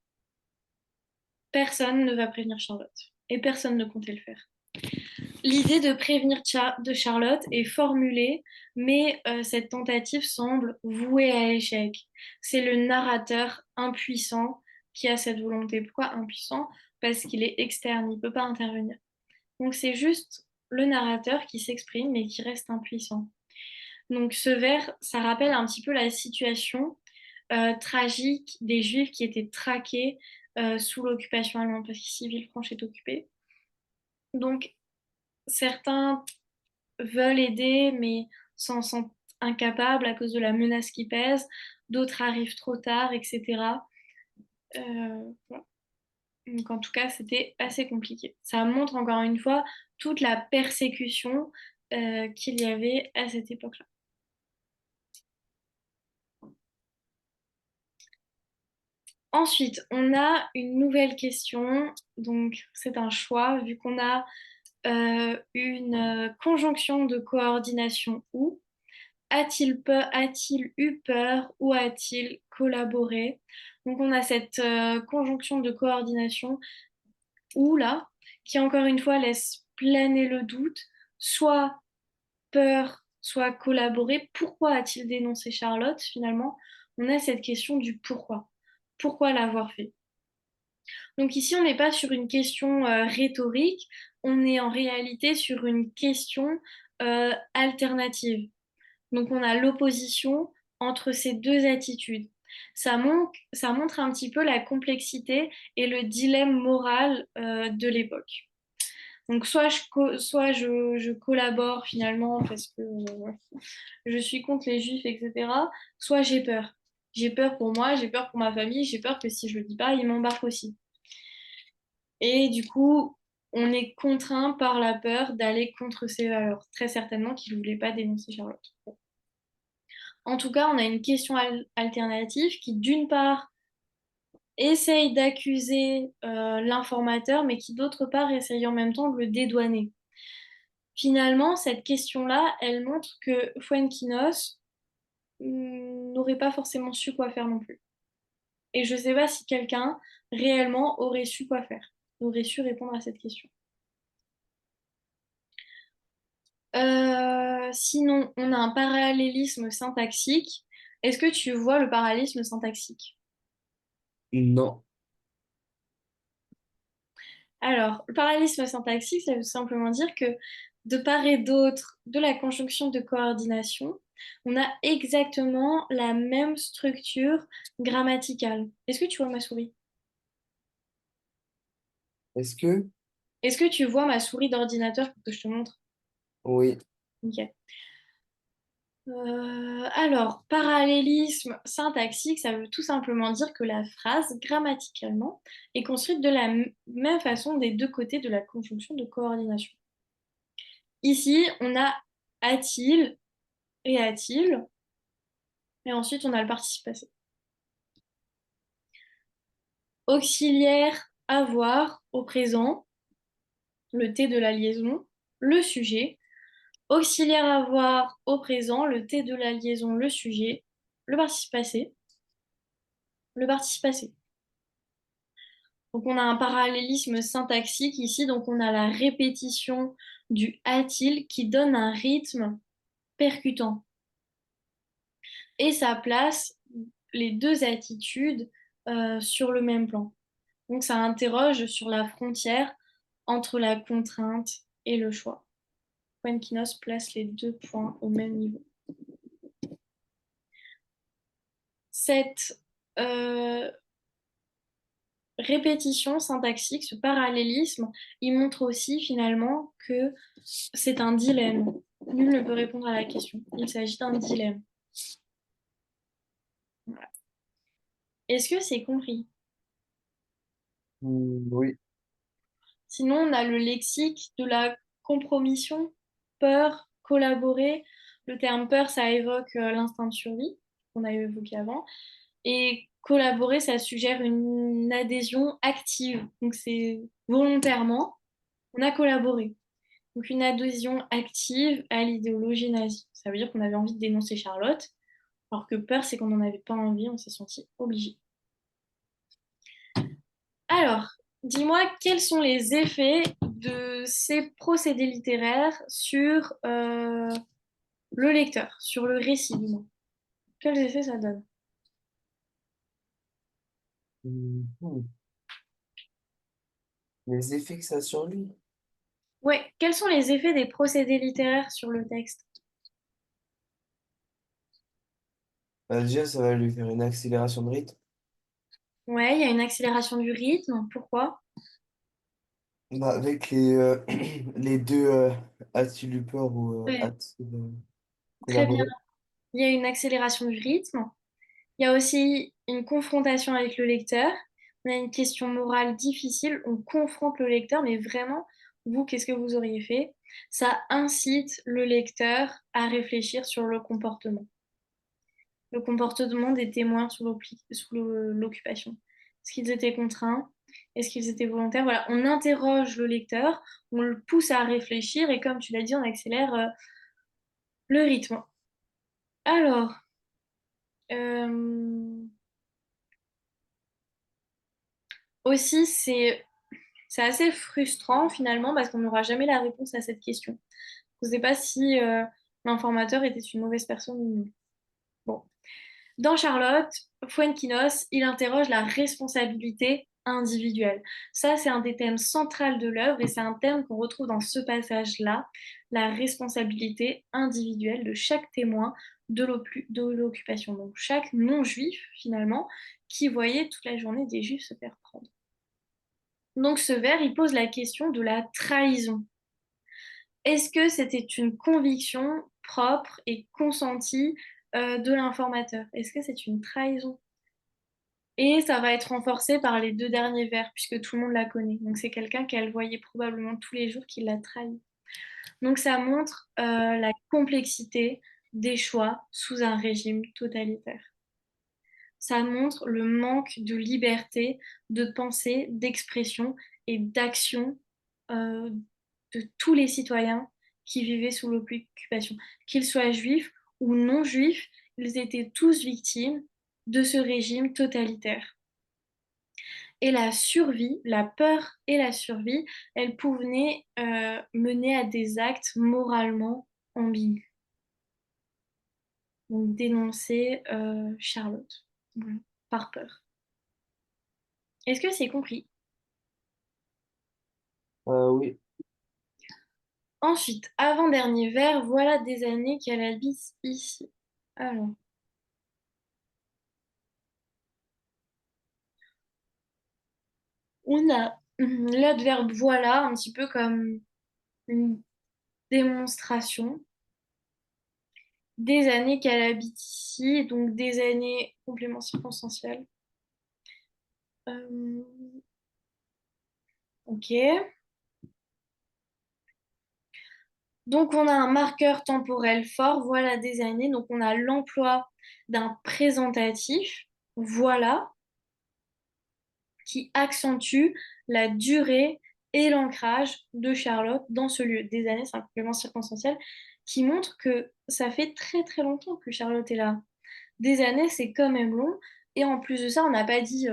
Personne ne va prévenir Charlotte. Et personne ne comptait le faire. L'idée de prévenir de Charlotte est formulée, mais cette tentative semble vouée à l'échec. C'est le narrateur impuissant qui a cette volonté. Pourquoi impuissant? Parce qu'il est externe, il ne peut pas intervenir. Donc c'est juste le narrateur qui s'exprime mais qui reste impuissant. Donc ce vers, ça rappelle un petit peu la situation tragique des Juifs qui étaient traqués sous l'occupation allemande, parce qu'ici Villefranche est occupée. Donc certains veulent aider, mais s'en sentent incapables à cause de la menace qui pèse. D'autres arrivent trop tard, etc. Voilà. Donc, en tout cas, c'était assez compliqué. Ça montre encore une fois toute la persécution qu'il y avait à cette époque-là. Ensuite, on a une nouvelle question. Donc, c'est un choix, vu qu'on a une conjonction de coordination ou. A-t-il eu peur ou a-t-il collaboré? Donc on a cette conjonction de coordination ou là, qui encore une fois laisse planer le doute, soit peur, soit collaborer. Pourquoi a-t-il dénoncé Charlotte finalement? On a cette question du pourquoi. Pourquoi l'avoir fait? Donc ici, on n'est pas sur une question rhétorique, on est en réalité sur une question alternative. Donc on a l'opposition entre ces deux attitudes. Ça montre un petit peu la complexité et le dilemme moral de l'époque. Donc soit je collabore finalement parce que je suis contre les juifs, etc. Soit j'ai peur. J'ai peur pour moi, j'ai peur pour ma famille, j'ai peur que si je le dis pas, ils m'embarquent aussi. Et du coup, on est contraint par la peur d'aller contre ces valeurs. Très certainement qu'il ne voulait pas dénoncer Charlotte. En tout cas, on a une question alternative qui, d'une part, essaye d'accuser l'informateur, mais qui, d'autre part, essaye en même temps de le dédouaner. Finalement, cette question-là, elle montre que Fuenquinos n'aurait pas forcément su quoi faire non plus. Et je ne sais pas si quelqu'un réellement aurait su quoi faire, aurait su répondre à cette question. Sinon, on a un parallélisme syntaxique. Est-ce que tu vois le parallélisme syntaxique? Non. Alors, le parallélisme syntaxique, ça veut simplement dire que de part et d'autre de la conjonction de coordination, on a exactement la même structure grammaticale. Est-ce que tu vois ma souris? Est-ce que? Est-ce que tu vois ma souris d'ordinateur pour que je te montre? Oui. Ok. Alors, parallélisme syntaxique, ça veut tout simplement dire que la phrase, grammaticalement, est construite de la même façon des deux côtés de la conjonction de coordination. Ici, on a a-t-il et a-t-il, et ensuite on a le participe passé. Auxiliaire avoir au présent, le T de la liaison, le sujet. Auxiliaire avoir au présent, le T de la liaison, le sujet, le participe passé, le participe passé. Donc on a un parallélisme syntaxique ici, donc on a la répétition du a-t-il qui donne un rythme percutant. Et ça place les deux attitudes sur le même plan. Donc ça interroge sur la frontière entre la contrainte et le choix. Fuenquinos place les deux points au même niveau. Cette euh, répétition syntaxique, ce parallélisme, il montre aussi finalement que c'est un dilemme. Nul ne peut répondre à la question. Il s'agit d'un dilemme. Voilà. Est-ce que c'est compris? Oui. Sinon, on a le lexique de la compromission, peur, collaborer. Le terme peur, ça évoque l'instinct de survie qu'on a évoqué avant. Et collaborer, ça suggère une adhésion active. Donc, c'est volontairement, on a collaboré. Donc, une adhésion active à l'idéologie nazie. Ça veut dire qu'on avait envie de dénoncer Charlotte, alors que peur, c'est qu'on n'en avait pas envie, on s'est senti obligé. Alors, dis-moi quels sont les effets de ces procédés littéraires sur le lecteur, sur le récit du moins. Quels effets ça donne? Mhm. Les effets que ça a sur lui. Ouais, quels sont les effets des procédés littéraires sur le texte? Bah, déjà, ça va lui faire une accélération de rythme. Ouais, il y a une accélération du rythme. Pourquoi? Bah, avec les deux Attilippeur ou Ouais, très bien. collaborer. Il y a une accélération du rythme. Il y a aussi une confrontation avec le lecteur. On a une question morale difficile. On confronte le lecteur, mais vraiment, vous, qu'est-ce que vous auriez fait? Ça incite le lecteur à réfléchir sur le comportement des témoins sous l'occupation. Est-ce qu'ils étaient contraints? Est-ce qu'ils étaient volontaires? Voilà, on interroge le lecteur, on le pousse à réfléchir et comme tu l'as dit, on accélère le rythme. Alors, euh, aussi, c'est assez frustrant finalement parce qu'on n'aura jamais la réponse à cette question. Je ne sais pas si l'informateur était une mauvaise personne ou non. Bon. Dans Charlotte, Fuenquinos, il interroge la responsabilité individuelle. Ça, c'est un des thèmes centraux de l'œuvre et c'est un thème qu'on retrouve dans ce passage-là, la responsabilité individuelle de chaque témoin de l'occupation. Donc chaque non-juif, finalement, qui voyait toute la journée des juifs se faire prendre. Donc ce vers, il pose la question de la trahison. Est-ce que c'était une conviction propre et consentie de l'informateur? Est-ce que c'est une trahison? Et ça va être renforcé par les deux derniers vers, puisque tout le monde la connaît. Donc c'est quelqu'un qu'elle voyait probablement tous les jours qui l'a trahi. Donc ça montre la complexité des choix sous un régime totalitaire. Ça montre le manque de liberté de pensée, d'expression et d'action euh, de tous les citoyens qui vivaient sous l'occupation. Qu'ils soient juifs ou non juifs, ils étaient tous victimes de ce régime totalitaire. Et la survie, la peur et la survie, elles pouvaient mener à des actes moralement ambigus. Donc dénoncer Charlotte, voilà, par peur. Est-ce que c'est compris? Oui. Ensuite, avant-dernier vers, voilà des années qu'elle habite ici. Alors, on a l'adverbe voilà, un petit peu comme une démonstration des années qu'elle habite ici, donc des années complément circonstanciel. Euh, ok. Donc on a un marqueur temporel fort, voilà des années. Donc on a l'emploi d'un présentatif, voilà, qui accentue la durée et l'ancrage de Charlotte dans ce lieu. Des années, c'est un complément circonstanciel qui montre que ça fait très très longtemps que Charlotte est là. Des années, c'est quand même long. Et en plus de ça, on n'a pas dit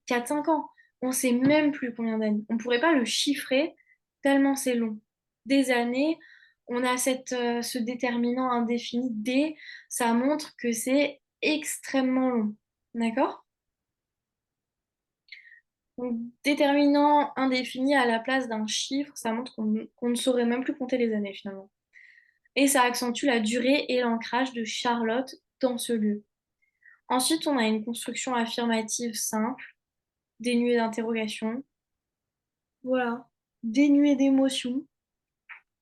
4-5 ans. On ne sait même plus combien d'années. On ne pourrait pas le chiffrer tellement c'est long. Des années, on a ce déterminant indéfini D, ça montre que c'est extrêmement long. D'accord? Donc, déterminant indéfini à la place d'un chiffre, ça montre qu'on ne saurait même plus compter les années finalement. Et ça accentue la durée et l'ancrage de Charlotte dans ce lieu. Ensuite, on a une construction affirmative simple, dénuée d'interrogation, voilà, dénuée d'émotion.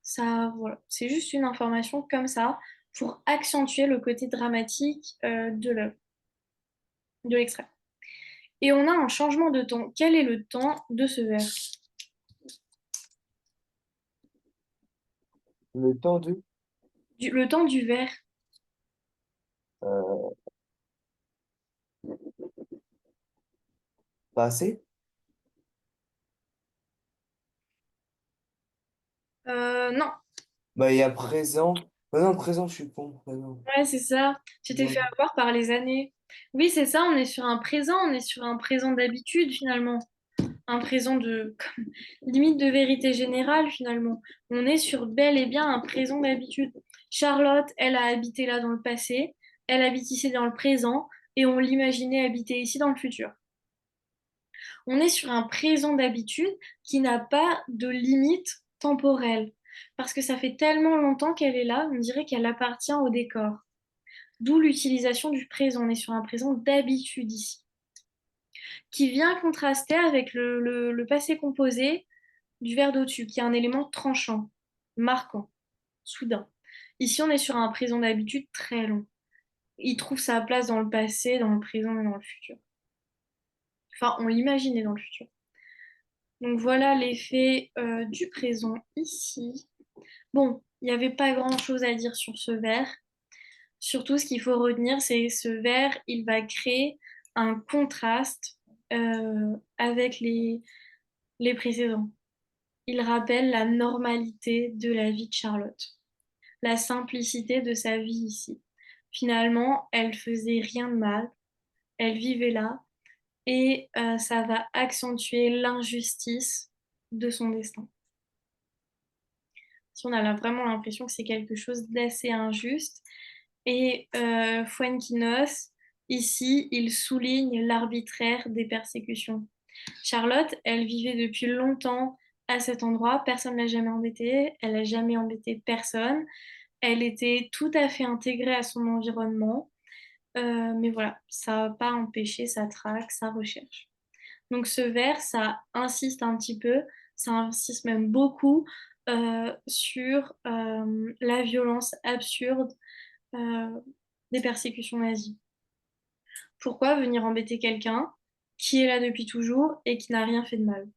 Ça, voilà, c'est juste une information comme ça pour accentuer le côté dramatique de l'extrait. Et on a un changement de temps. Quel est le temps de ce vers? Le temps de Le temps du vers. euh, passer. Non, Bah, il y a présent. Bah non, présent, je suis con. Présent. ouais, c'est ça. Tu t'es fait avoir par les années. Oui, c'est ça, on est sur un présent, on est sur un présent d'habitude finalement. Un présent de limite de vérité générale finalement. On est sur bel et bien un présent d'habitude. Charlotte, elle a habité là dans le passé, elle habite ici dans le présent, et on l'imaginait habiter ici dans le futur. On est sur un présent d'habitude qui n'a pas de limite temporelle. Parce que ça fait tellement longtemps qu'elle est là, on dirait qu'elle appartient au décor. D'où l'utilisation du présent. On est sur un présent d'habitude ici, qui vient contraster avec le passé composé du verbe d'au-dessus, qui est un élément tranchant, marquant, soudain. Ici, on est sur un présent d'habitude très long. Il trouve sa place dans le passé, dans le présent et dans le futur. Enfin, on l'imaginait dans le futur. Donc voilà l'effet du présent ici. Bon, il n'y avait pas grand-chose à dire sur ce vers. Surtout, ce qu'il faut retenir, c'est que ce vers, il va créer un contraste avec les précédents. Il rappelle la normalité de la vie de Charlotte, la simplicité de sa vie ici. Finalement, elle faisait rien de mal, elle vivait là, et ça va accentuer l'injustice de son destin. Si on a vraiment l'impression que c'est quelque chose d'assez injuste. Et Fuenquinos, ici, il souligne l'arbitraire des persécutions. Charlotte, elle vivait depuis longtemps à cet endroit, personne ne l'a jamais embêtée, elle n'a jamais embêté personne, elle était tout à fait intégrée à son environnement, mais voilà, ça n'a pas empêché sa traque, sa recherche. Donc ce vers, ça insiste un petit peu, ça insiste même beaucoup sur la violence absurde euh, des persécutions nazies. Pourquoi venir embêter quelqu'un qui est là depuis toujours et qui n'a rien fait de mal?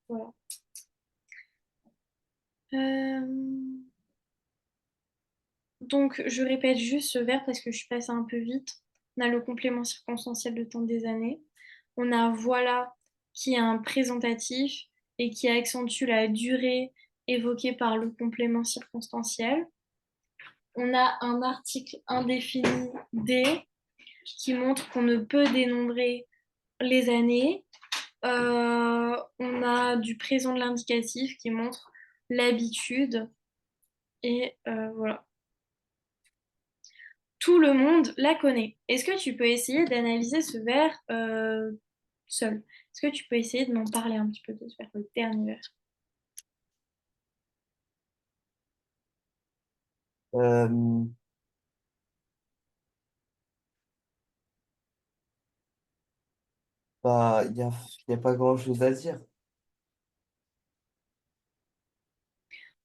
Voilà. Euh, Donc, je répète juste ce vers parce que je suis passée un peu vite. On a le complément circonstanciel de temps des années. On a voilà qui est un présentatif et qui accentue la durée évoquée par le complément circonstanciel. On a un article indéfini D qui montre qu'on ne peut dénombrer les années. On a du présent de l'indicatif qui montre l'habitude. Et voilà. Tout le monde la connaît. Est-ce que tu peux essayer d'analyser ce vers seul? Est-ce que tu peux essayer de m'en parler un petit peu de ce vers, le dernier vers? Euh, Bah, y a pas grand-chose à dire.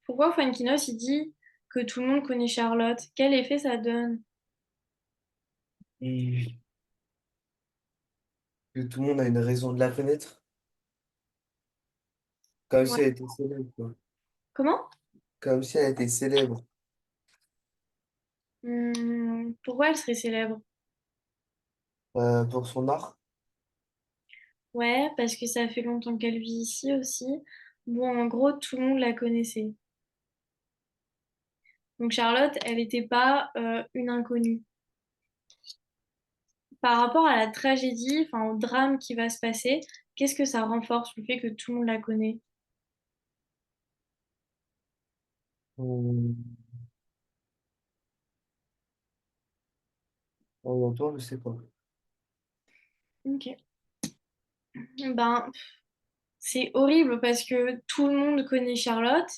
Pourquoi Fuenquinos il dit que tout le monde connaît Charlotte? Quel effet ça donne? Et que tout le monde a une raison de la connaître. Comme Ouais. si elle était célèbre, quoi. Comment? Comme si elle était célèbre. Pourquoi elle serait célèbre? Pour son art. Ouais, parce que ça fait longtemps qu'elle vit ici aussi. Bon, en gros, tout le monde la connaissait. Donc Charlotte, elle n'était pas une inconnue. Par rapport à la tragédie, enfin au drame qui va se passer, qu'est-ce que ça renforce le fait que tout le monde la connaît? Hum, toi, je sais pas. Ok. Ben, c'est horrible parce que tout le monde connaît Charlotte,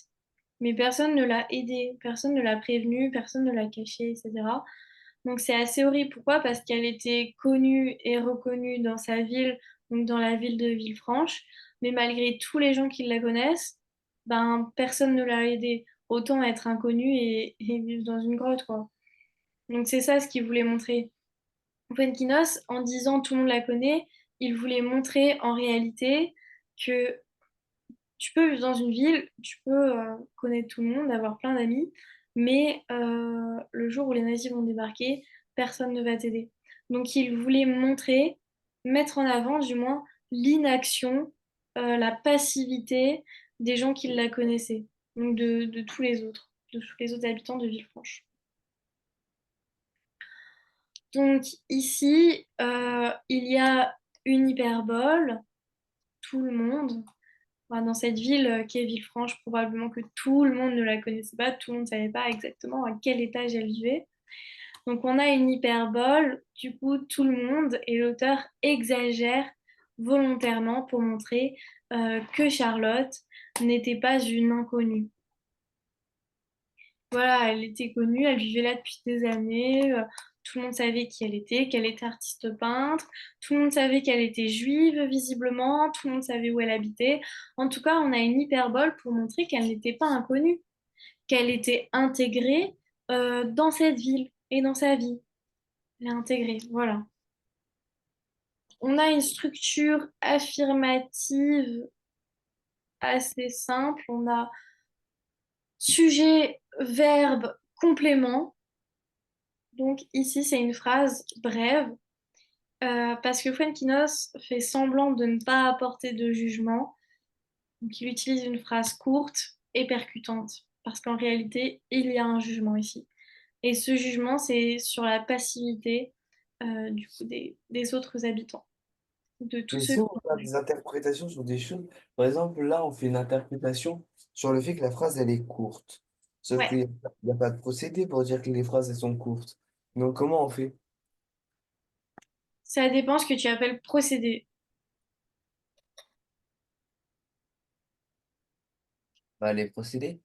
mais personne ne l'a aidée, personne ne l'a prévenue, personne ne l'a cachée, etc. Donc c'est assez horrible. Pourquoi? Parce qu'elle était connue et reconnue dans sa ville, donc dans la ville de Villefranche, mais malgré tous les gens qui la connaissent, ben personne ne l'a aidée. Autant être inconnu et vivre dans une grotte, quoi. Donc c'est ça ce qu'il voulait montrer. Fuenquinos, en disant tout le monde la connaît, il voulait montrer en réalité que tu peux vivre dans une ville, tu peux connaître tout le monde, avoir plein d'amis, mais le jour où les nazis vont débarquer, personne ne va t'aider. Donc il voulait montrer, mettre en avant du moins l'inaction, la passivité des gens qui la connaissaient, donc de tous les autres, de tous les autres habitants de Villefranche. Donc ici, il y a une hyperbole, tout le monde. Enfin, dans cette ville qu'est Villefranche, probablement que tout le monde ne la connaissait pas, tout le monde ne savait pas exactement à quel étage elle vivait. Donc on a une hyperbole, du coup tout le monde et l'auteur exagère volontairement pour montrer que Charlotte n'était pas une inconnue. Voilà, elle était connue, elle vivait là depuis des années, tout le monde savait qui elle était, qu'elle était artiste peintre, tout le monde savait qu'elle était juive visiblement, tout le monde savait où elle habitait. En tout cas, on a une hyperbole pour montrer qu'elle n'était pas inconnue, qu'elle était intégrée dans cette ville et dans sa vie. Elle est intégrée, voilà. On a une structure affirmative assez simple, on a sujet, verbe, complément. Donc ici, c'est une phrase brève parce que Fuenquinos fait semblant de ne pas apporter de jugement. Donc il utilise une phrase courte et percutante parce qu'en réalité, il y a un jugement ici. Et ce jugement, c'est sur la passivité du coup, des autres habitants, de tous Mais ceux si on qui... a des interprétations sur des choses, par exemple, là, on fait une interprétation sur le fait que la phrase, elle est courte. Sauf Ouais, qu'il n'y a pas de procédé pour dire que les phrases, elles sont courtes. Donc, comment on fait? ça dépend ce que tu appelles procédé. Bah, les procédés.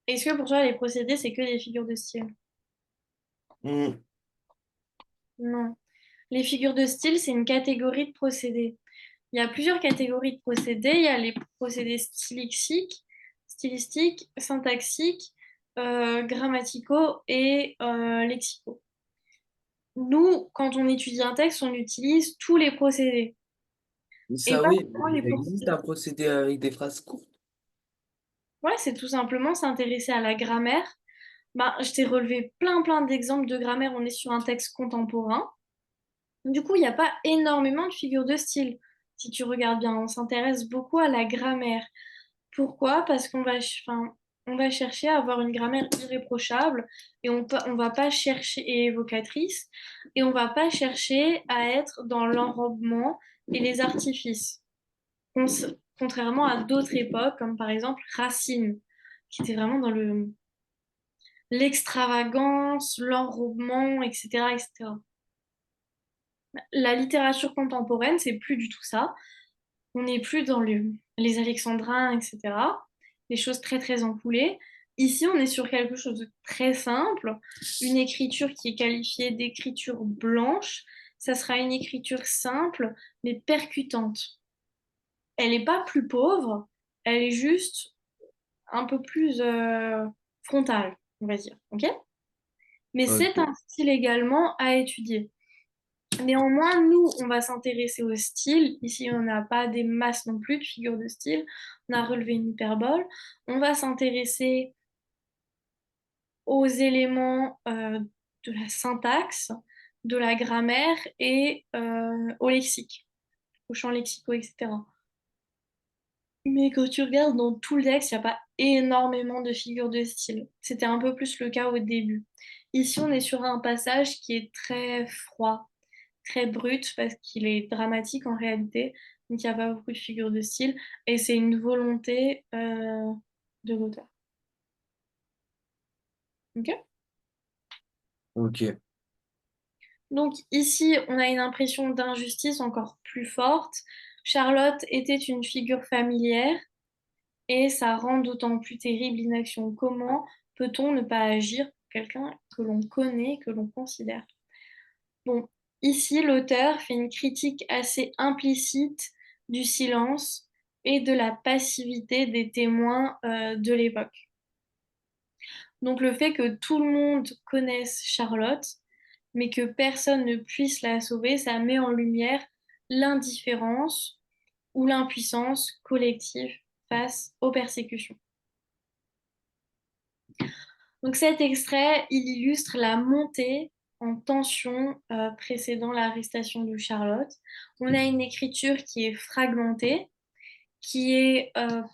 Est-ce que pour toi, les procédés, c'est que des figures de style? Hmm. Non. Les figures de style, c'est une catégorie de procédés. Il y a plusieurs catégories de procédés. Il y a les procédés stylistiques, syntaxiques, grammaticaux et lexicaux. Nous, quand on étudie un texte, on utilise tous les procédés et Ça, pas oui, seulement les ça existe procédés. un procédé avec des phrases courtes. Ouais, c'est tout simplement s'intéresser à la grammaire. Bah, je t'ai relevé plein d'exemples de grammaire. On est sur un texte contemporain. Du coup, il n'y a pas énormément de figures de style. Si tu regardes bien, on s'intéresse beaucoup à la grammaire. Pourquoi? Parce enfin, on va chercher à avoir une grammaire irréprochable et on va pas chercher, et évocatrice, et on va pas chercher à être dans l'enrobement et les artifices. Contrairement à d'autres époques, comme par exemple Racine, qui était vraiment dans l'extravagance, l'enrobement, etc., etc. La littérature contemporaine, c'est plus du tout ça. On n'est plus dans les alexandrins, etc. Des choses très ampoulées. Ici, on est sur quelque chose de très simple, une écriture qui est qualifiée d'écriture blanche. Ça sera une écriture simple, mais percutante. Elle n'est pas plus pauvre, elle est juste un peu plus frontale, on va dire. Ok? Mais c'est Ok. un style également à étudier. Néanmoins, nous, on va s'intéresser au style. Ici, on n'a pas des masses non plus de figures de style. On a relevé une hyperbole. On va s'intéresser aux éléments de la syntaxe, de la grammaire et au lexique, aux champs lexicaux, etc. Mais quand tu regardes dans tout le texte, il n'y a pas énormément de figures de style. C'était un peu plus le cas au début. Ici, on est sur un passage qui est très froid. très brut parce qu'il est dramatique en réalité, donc il n'y a pas beaucoup de figures de style, et c'est une volonté de l'auteur. Ok. Ok. Donc ici, on a une impression d'injustice encore plus forte. Charlotte était une figure familière et ça rend d'autant plus terrible l'inaction. Comment peut-on ne pas agir pour quelqu'un que l'on connaît, que l'on considère? Bon, ici, l'auteur fait une critique assez implicite du silence et de la passivité des témoins de l'époque. Donc le fait que tout le monde connaisse Charlotte, mais que personne ne puisse la sauver, ça met en lumière l'indifférence ou l'impuissance collective face aux persécutions. Donc cet extrait, il illustre la montée en tension précédant l'arrestation de Charlotte. On a une écriture qui est fragmentée, qui est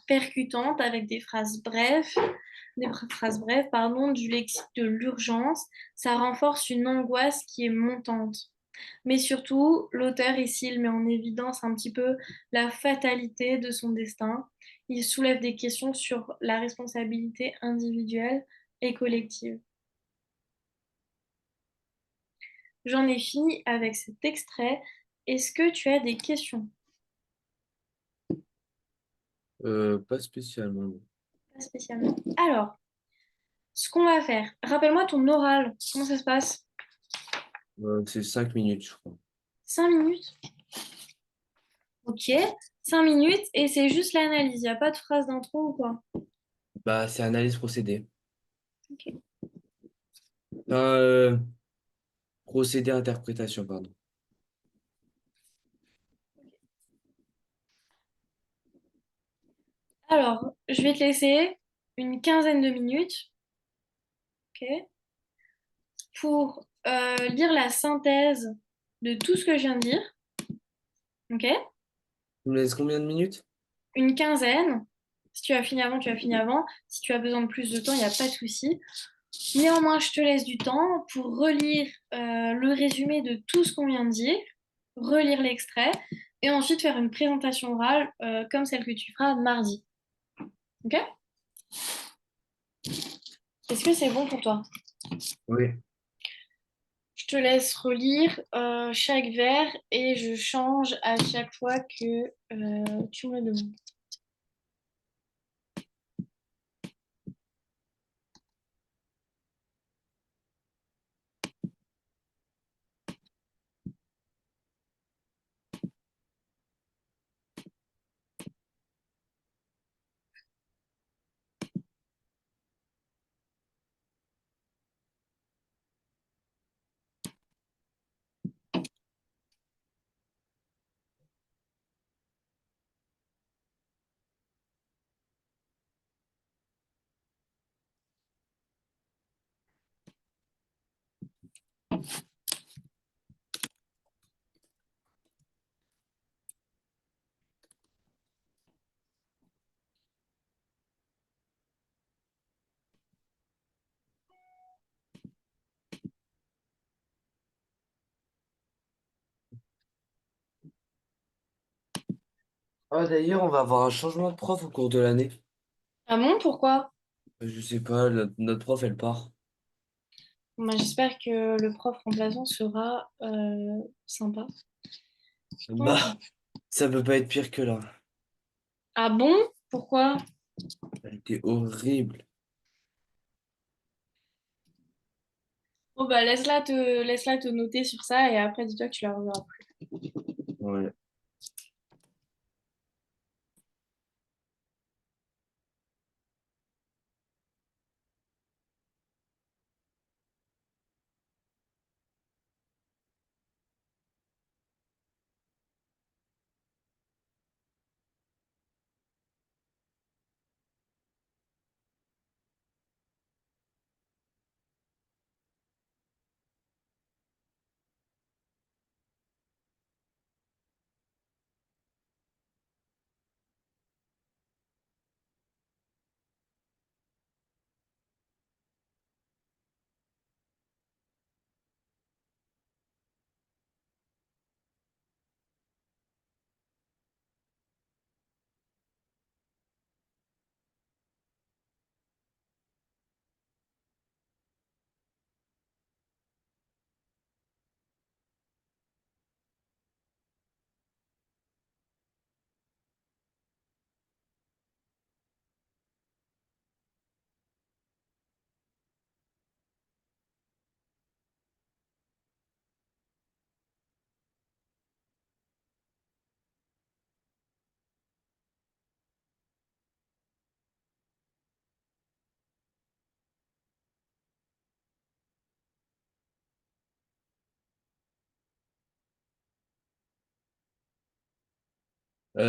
percutante avec des phrases brèves, pardon, du lexique de l'urgence. Ça renforce une angoisse qui est montante. Mais surtout, l'auteur ici, il met en évidence un petit peu la fatalité de son destin. Il soulève des questions sur la responsabilité individuelle et collective. J'en ai fini avec cet extrait. Est-ce que tu as des questions? Pas spécialement. Pas spécialement. Alors, ce qu'on va faire, rappelle-moi ton oral. Comment ça se passe? C'est 5 minutes, je crois. 5 minutes? Ok. 5 minutes et c'est juste l'analyse. Il n'y a pas de phrase d'intro ou quoi? Bah, c'est analyse procédé. Ok. Enfin, procédé interprétation, pardon. Alors, je vais te laisser une quinzaine de minutes, ok, pour lire la synthèse de tout ce que je viens de dire, ok? Tu me laisses combien de minutes? Une quinzaine. Si tu as fini avant, tu as fini avant. Si tu as besoin de plus de temps, il n'y a pas de souci. Néanmoins, je te laisse du temps pour relire le résumé de tout ce qu'on vient de dire, relire l'extrait et ensuite faire une présentation orale comme celle que tu feras mardi. Ok? Est-ce que c'est bon pour toi? Oui. Je te laisse relire chaque vers et je change à chaque fois que tu me le demandes. Ah, d'ailleurs, on va avoir un changement de prof au cours de l'année. Ah bon, pourquoi? Je sais pas, notre prof, elle part. Bon, bah, j'espère que le prof remplaçant sera sympa. Bah, Bon. ça peut pas être pire que là. Ah bon? Pourquoi? Elle était horrible. Bon bah laisse-la te noter sur ça et après dis-toi que tu la reverras plus. Ouais.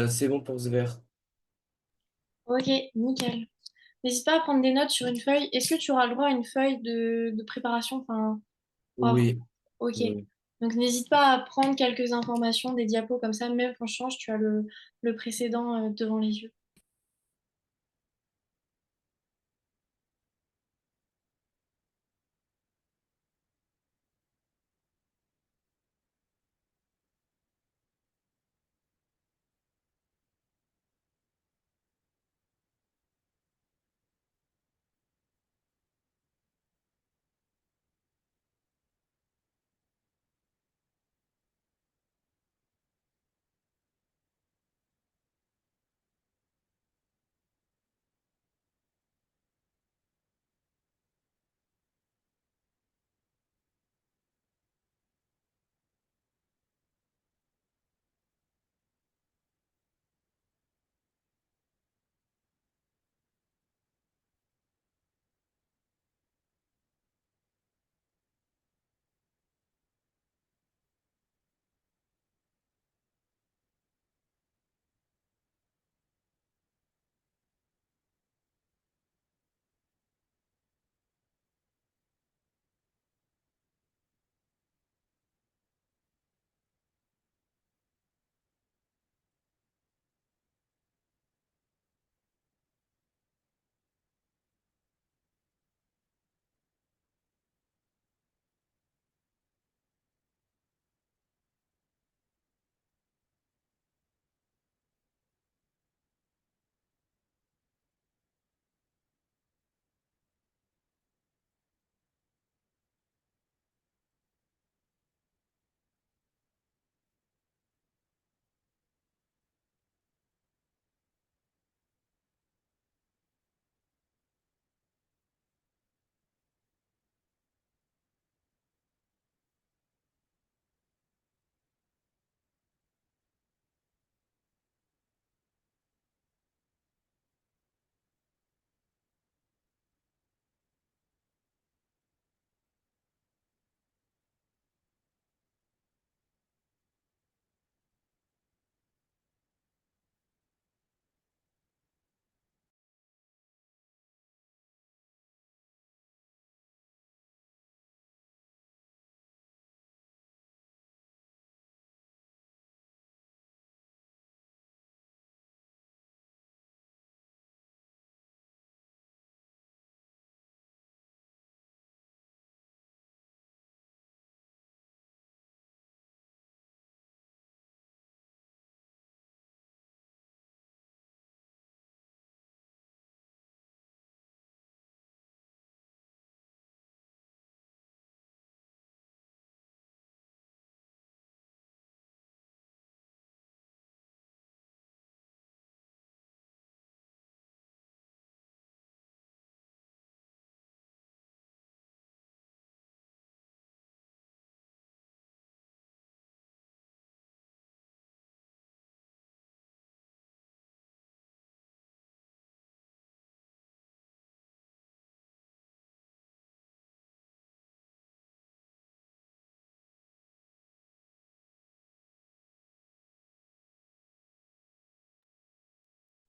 C'est bon pour ce verre. Ok, nickel. N'hésite pas à prendre des notes sur une feuille. Est-ce que tu auras le droit à une feuille de préparation? Enfin, pour avoir- Oui. ok. Oui. Donc n'hésite pas à prendre quelques informations, des diapos comme ça, même quand je change, tu as le précédent devant les yeux.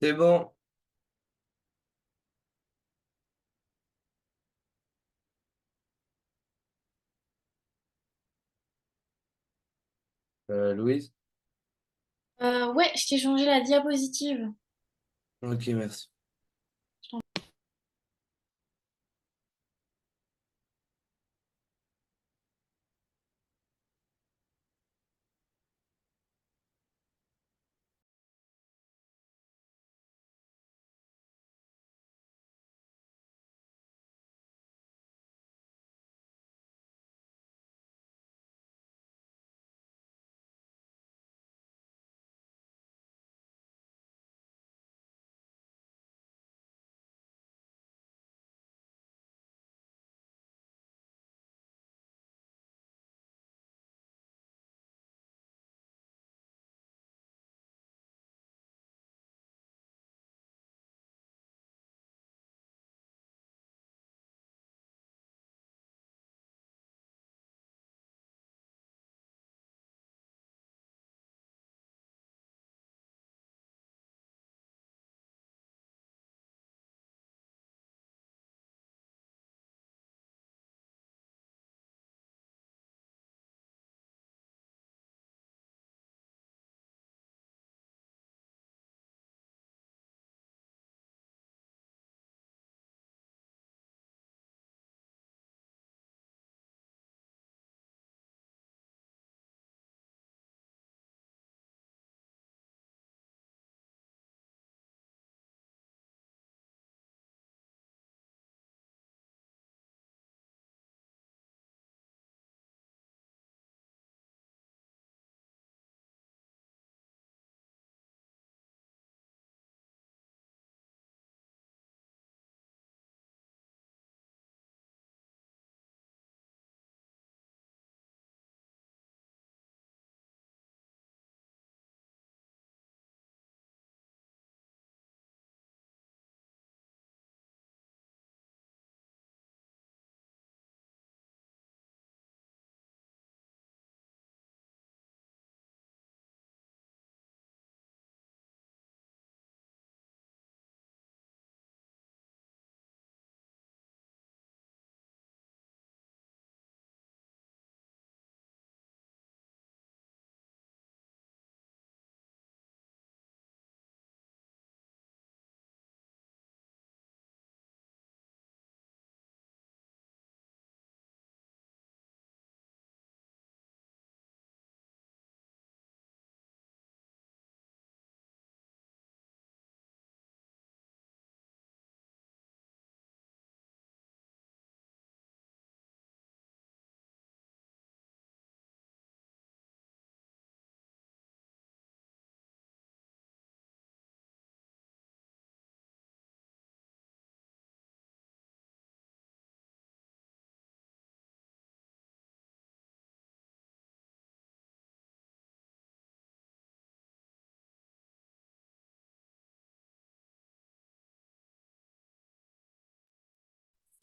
C'est bon. Louise? Ouais, je t'ai changé la diapositive. Ok, merci.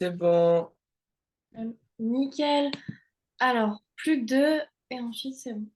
C'est bon. Nickel. Alors, plus que deux, et ensuite c'est bon.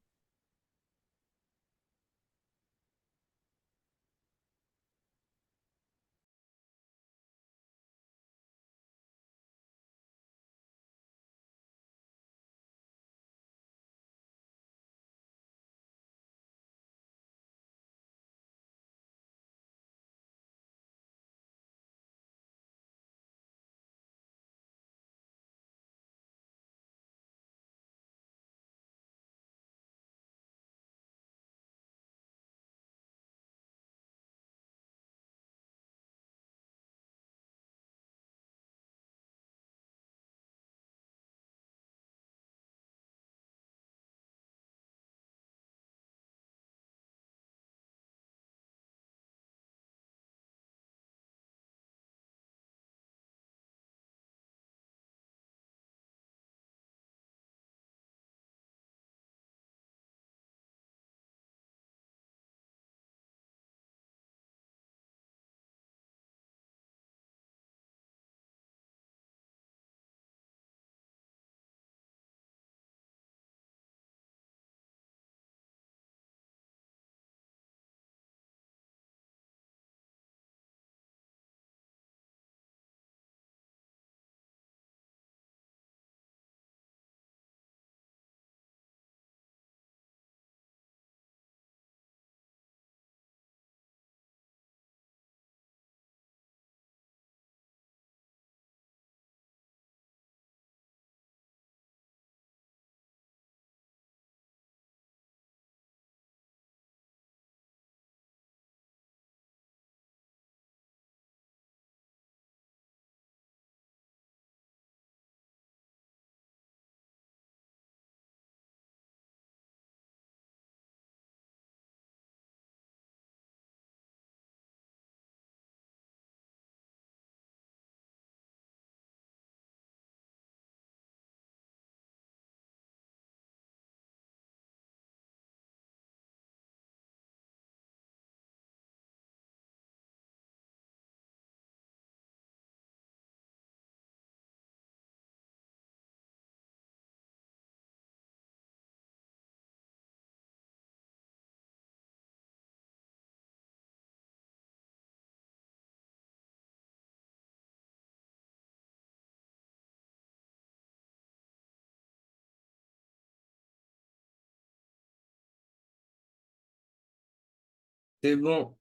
C'est bon.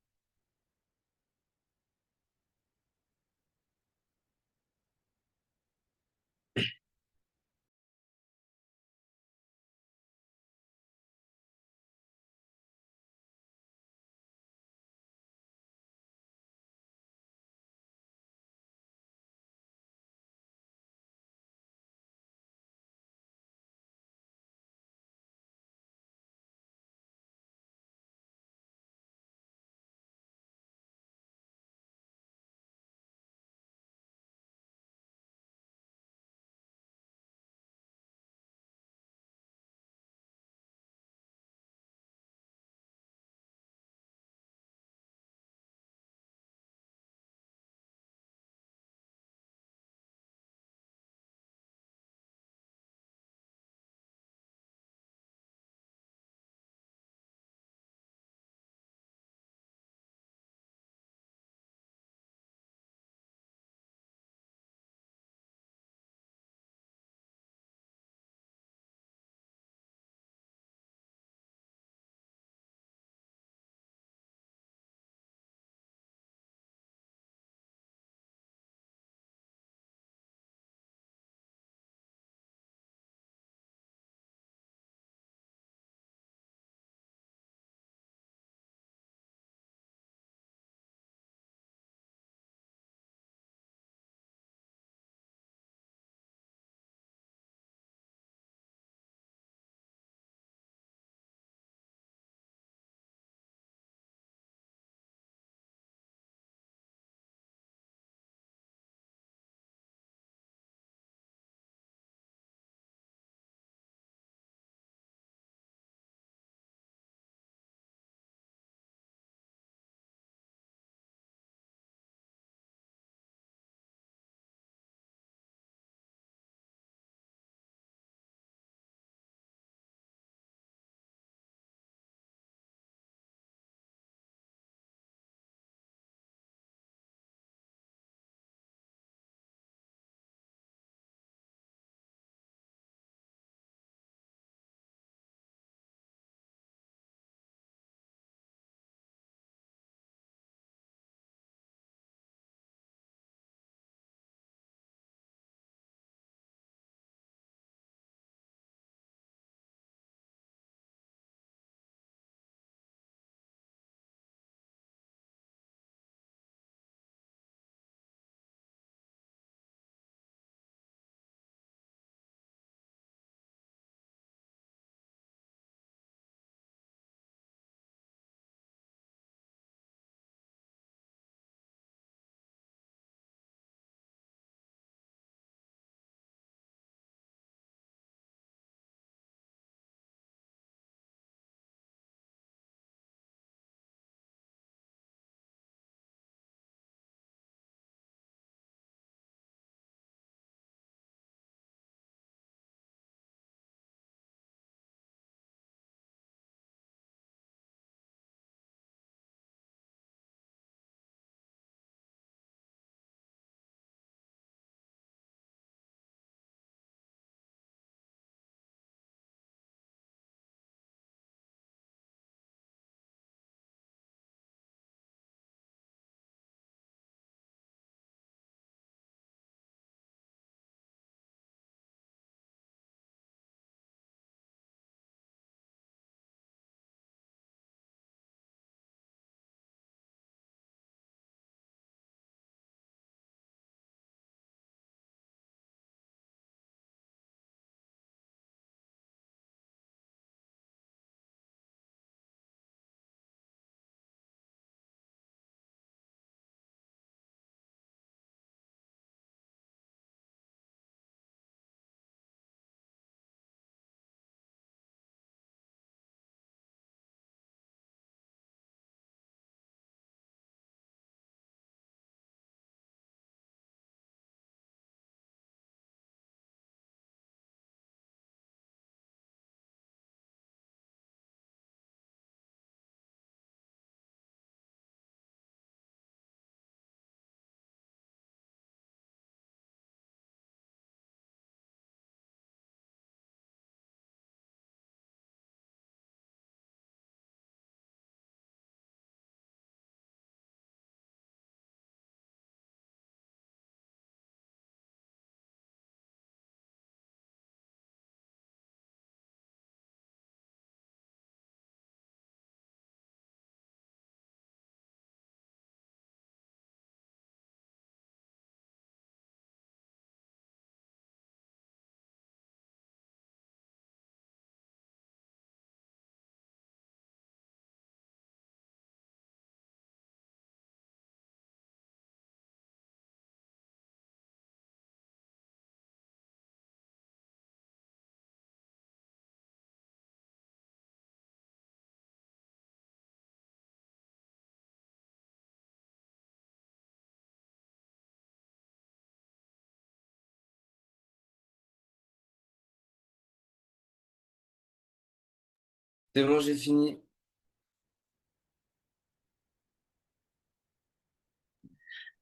C'est bon, j'ai fini.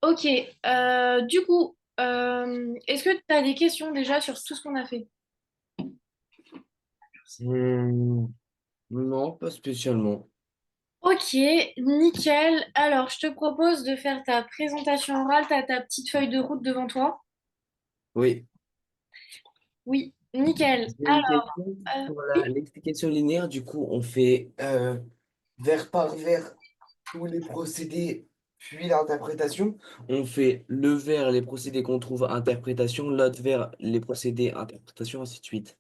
Ok, du coup, est-ce que tu as des questions déjà sur tout ce qu'on a fait? Hmm, non, pas spécialement. Ok, nickel. Alors, je te propose de faire ta présentation orale. Tu as ta petite feuille de route devant toi? Oui. Oui, nickel. J'ai une Alors, question pour oui, l'explication linéaire. Du coup, on fait vers par vers tous les procédés, puis l'interprétation. On fait le vers, les procédés qu'on trouve, interprétation, l'autre vers, les procédés, interprétation, ainsi de suite.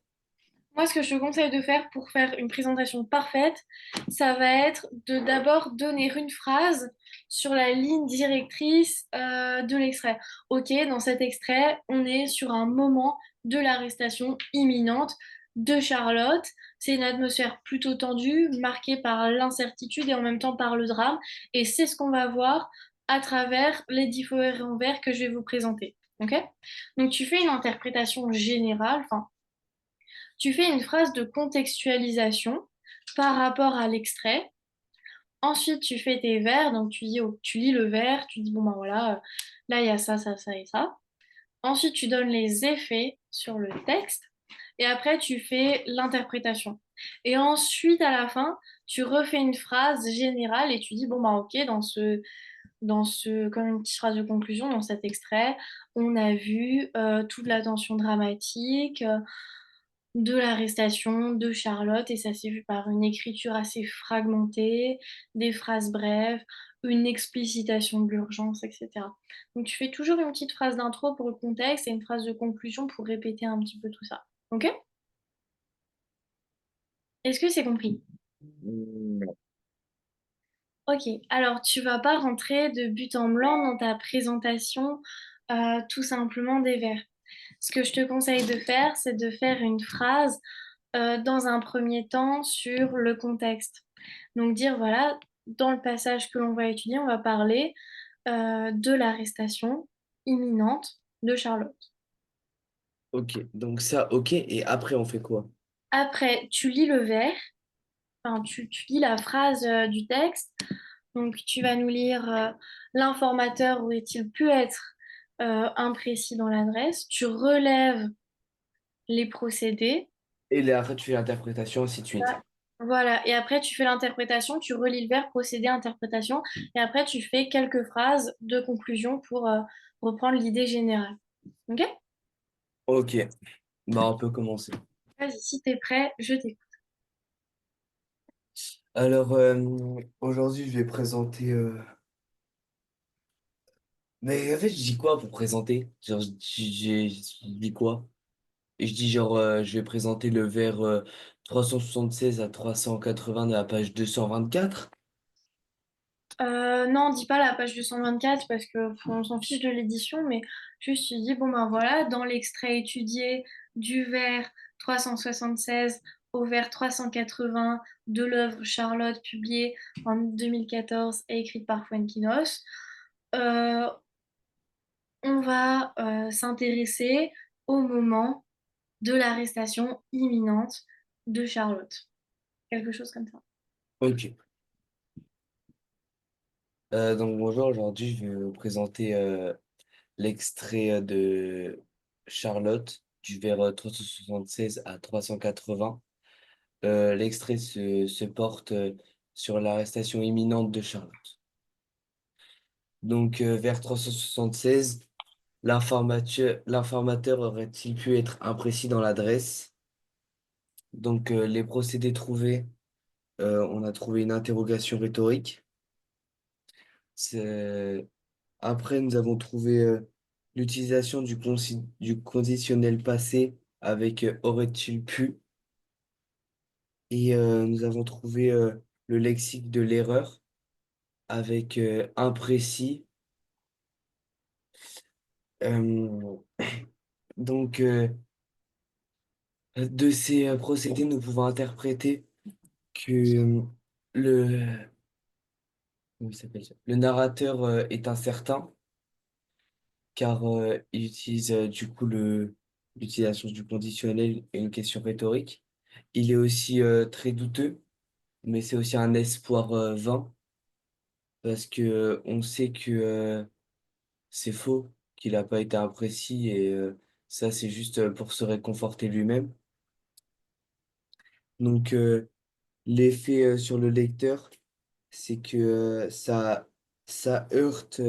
moi, ce que je te conseille de faire pour faire une présentation parfaite, ça va être de d'abord donner une phrase sur la ligne directrice de l'extrait. Ok, dans cet extrait, on est sur un moment de l'arrestation imminente de Charlotte. C'est une atmosphère plutôt tendue, marquée par l'incertitude et en même temps par le drame. Et c'est ce qu'on va voir à travers les différents vers que je vais vous présenter. Ok? Donc, tu fais une interprétation générale, enfin, tu fais une phrase de contextualisation par rapport à l'extrait. Ensuite, tu fais tes vers, donc tu lis le vers, tu dis, bon ben voilà, là il y a ça, ça, ça et ça. Ensuite, tu donnes les effets sur le texte. Et après, tu fais l'interprétation. Et ensuite, à la fin, tu refais une phrase générale et tu dis, bon ben ok, comme une petite phrase de conclusion dans cet extrait, on a vu toute la tension dramatique, de l'arrestation de Charlotte et ça s'est vu par une écriture assez fragmentée, des phrases brèves, une explicitation de l'urgence, etc. Donc tu fais toujours une petite phrase d'intro pour le contexte et une phrase de conclusion pour répéter un petit peu tout ça. Ok? Est-ce que c'est compris? Non. Ok, alors tu vas pas rentrer de but en blanc dans ta présentation tout simplement des vers. Ce que je te conseille de faire, c'est de faire une phrase dans un premier temps sur le contexte. Donc dire, voilà, dans le passage que l'on va étudier, on va parler de l'arrestation imminente de Charlotte. Ok, donc ça, ok. Et après, on fait quoi? Après, tu lis le vers, enfin, tu lis la phrase du texte. Donc, tu vas nous lire l'informateur aurait-il pu être imprécis dans l'adresse. Tu relèves les procédés. Et là, après, tu fais l'interprétation, ainsi de suite. Voilà, et après tu fais l'interprétation, tu relis le verbe, procédé, interprétation, et après tu fais quelques phrases de conclusion pour reprendre l'idée générale. Ok? Ok, bah, on peut commencer. Vas-y, si t'es prêt, je t'écoute. Alors, aujourd'hui, je vais présenter. Mais en fait, je dis quoi pour présenter? Genre, je dis quoi? Et je dis genre, je vais présenter le vers 376 à 380 de la page 224. Non, dis pas la page 224 parce que on s'en fiche de l'édition, mais juste tu dis, bon ben voilà, dans l'extrait étudié du vers 376 au vers 380 de l'œuvre Charlotte publiée en 2014 et écrite par Fuenquinos, euh, on va s'intéresser au moment de l'arrestation imminente de Charlotte. Quelque chose comme ça. Ok. Donc bonjour, aujourd'hui, je vais vous présenter l'extrait de Charlotte du vers 376 à 380. L'extrait se porte sur l'arrestation imminente de Charlotte. Donc, vers 376, l'informateur aurait-il pu être imprécis dans l'adresse? Donc, les procédés trouvés, on a trouvé une interrogation rhétorique. Après, nous avons trouvé l'utilisation du conditionnel passé avec aurait-il pu. Et nous avons trouvé le lexique de l'erreur avec imprécis. Euh, donc, de ces procédés, nous pouvons interpréter que le, comment il s'appelle ça, le narrateur est incertain, car il utilise du coup l'utilisation du conditionnel et une question rhétorique. Il est aussi très douteux, mais c'est aussi un espoir vain parce que on sait que c'est faux, qu'il n'a pas été apprécié et ça, c'est juste pour se réconforter lui-même. Donc, l'effet sur le lecteur, c'est que ça heurte,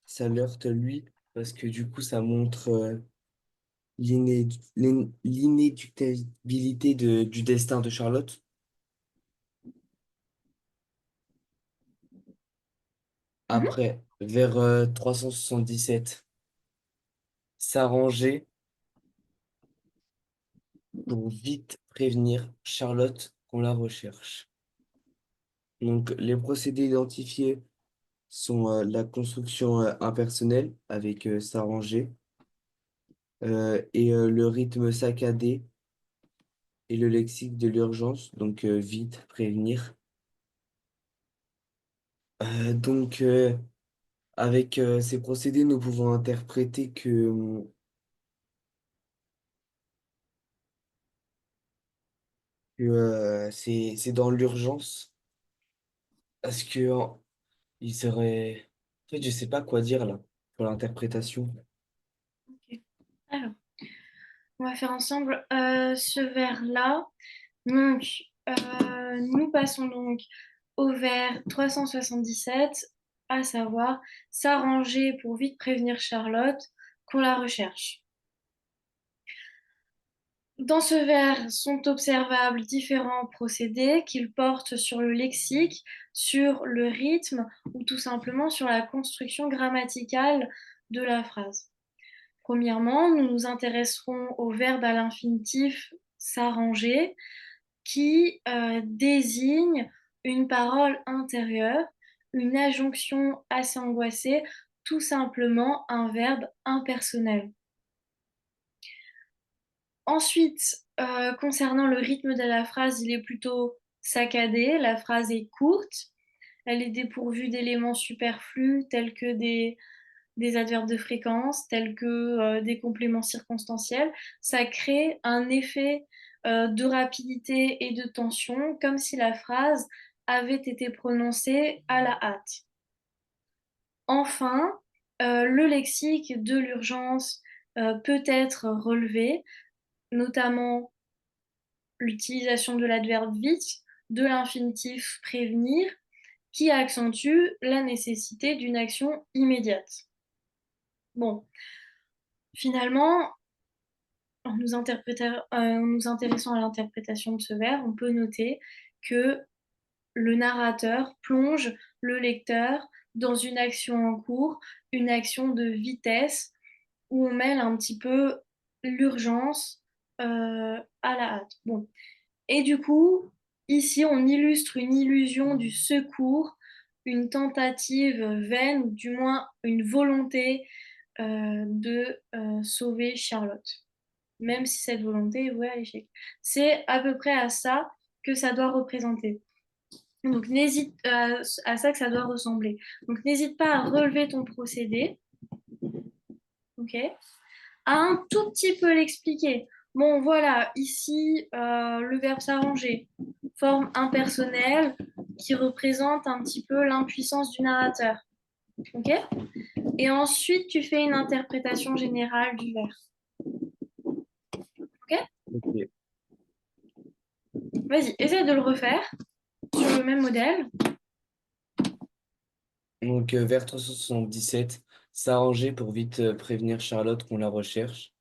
ça l'heurte lui, parce que du coup, ça montre l'inéluctabilité du destin de Charlotte. Mhm. Après, vers 377, s'arranger pour vite prévenir Charlotte qu'on la recherche. Donc, les procédés identifiés sont la construction impersonnelle avec s'arranger et le rythme saccadé et le lexique de l'urgence, donc vite prévenir. Donc, avec ces procédés, nous pouvons interpréter que c'est dans l'urgence, parce que il serait... En fait, je sais pas quoi dire là pour l'interprétation. Ok. Alors, on va faire ensemble ce vers-là. Donc, nous passons donc au vers 377, à savoir s'arranger pour vite prévenir Charlotte qu'on la recherche. Dans ce vers sont observables différents procédés qu'ils portent sur le lexique, sur le rythme ou tout simplement sur la construction grammaticale de la phrase. Premièrement, nous nous intéresserons au verbe à l'infinitif s'arranger qui désigne une parole intérieure, une adjonction assez angoissée, tout simplement un verbe impersonnel. Ensuite, concernant le rythme de la phrase, il est plutôt saccadé, la phrase est courte, elle est dépourvue d'éléments superflus tels que des adverbes de fréquence, tels que des compléments circonstanciels. Ça crée un effet de rapidité et de tension, comme si la phrase avait été prononcée à la hâte. Enfin, le lexique de l'urgence peut être relevé, notamment l'utilisation de l'adverbe vite, de l'infinitif prévenir, qui accentue la nécessité d'une action immédiate. Bon, finalement, en nous intéressant à l'interprétation de ce vers, on peut noter que le narrateur plonge le lecteur dans une action en cours, une action de vitesse, où on mêle un petit peu l'urgence à la hâte. Bon. Et du coup, ici, on illustre une illusion du secours, une tentative vaine, ou du moins une volonté de sauver Charlotte, même si cette volonté est vouée à l'échec. C'est à peu près à ça que ça doit représenter. Donc, n'hésite à ça que ça doit ressembler. Donc, n'hésite pas à relever ton procédé, ok? À un tout petit peu l'expliquer. Bon, voilà, ici, le verbe s'arranger, forme impersonnelle qui représente un petit peu l'impuissance du narrateur. Ok? Et ensuite, tu fais une interprétation générale du vers. Ok? Ok. Vas-y, essaie de le refaire sur le même modèle. Donc, vers 377, s'arranger pour vite prévenir Charlotte qu'on la recherche.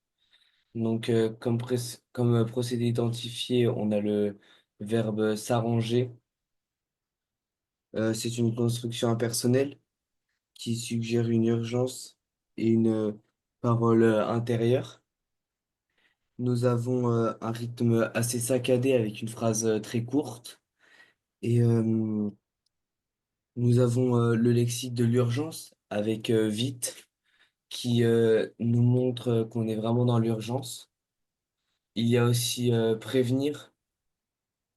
Donc, comme procédé identifié, on a le verbe s'arranger. C'est une construction impersonnelle qui suggère une urgence et une parole intérieure. Nous avons un rythme assez saccadé avec une phrase très courte. Et nous avons le lexique de l'urgence avec vite qui nous montre qu'on est vraiment dans l'urgence. Il y a aussi prévenir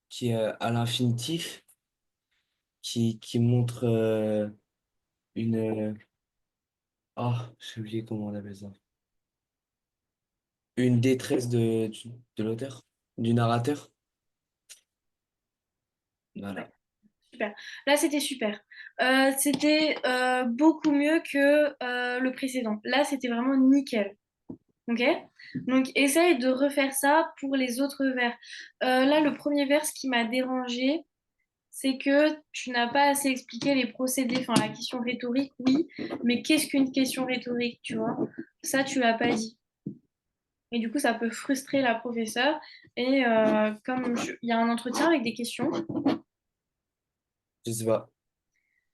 qui est à l'infinitif qui montre une... Ah, j'ai oublié comment on appelle ça. Une détresse de l'auteur, du narrateur. Voilà. Super. Là, c'était super. C'était beaucoup mieux que le précédent. Là, c'était vraiment nickel. Ok? Donc, essaye de refaire ça pour les autres vers. Là, le premier vers, ce qui m'a dérangé, c'est que tu n'as pas assez expliqué les procédés. Enfin, la question rhétorique, oui, mais qu'est-ce qu'une question rhétorique, tu vois? Ça, tu l'as pas dit. Et du coup, ça peut frustrer la professeure. Et il y a un entretien avec des questions, Je sais pas.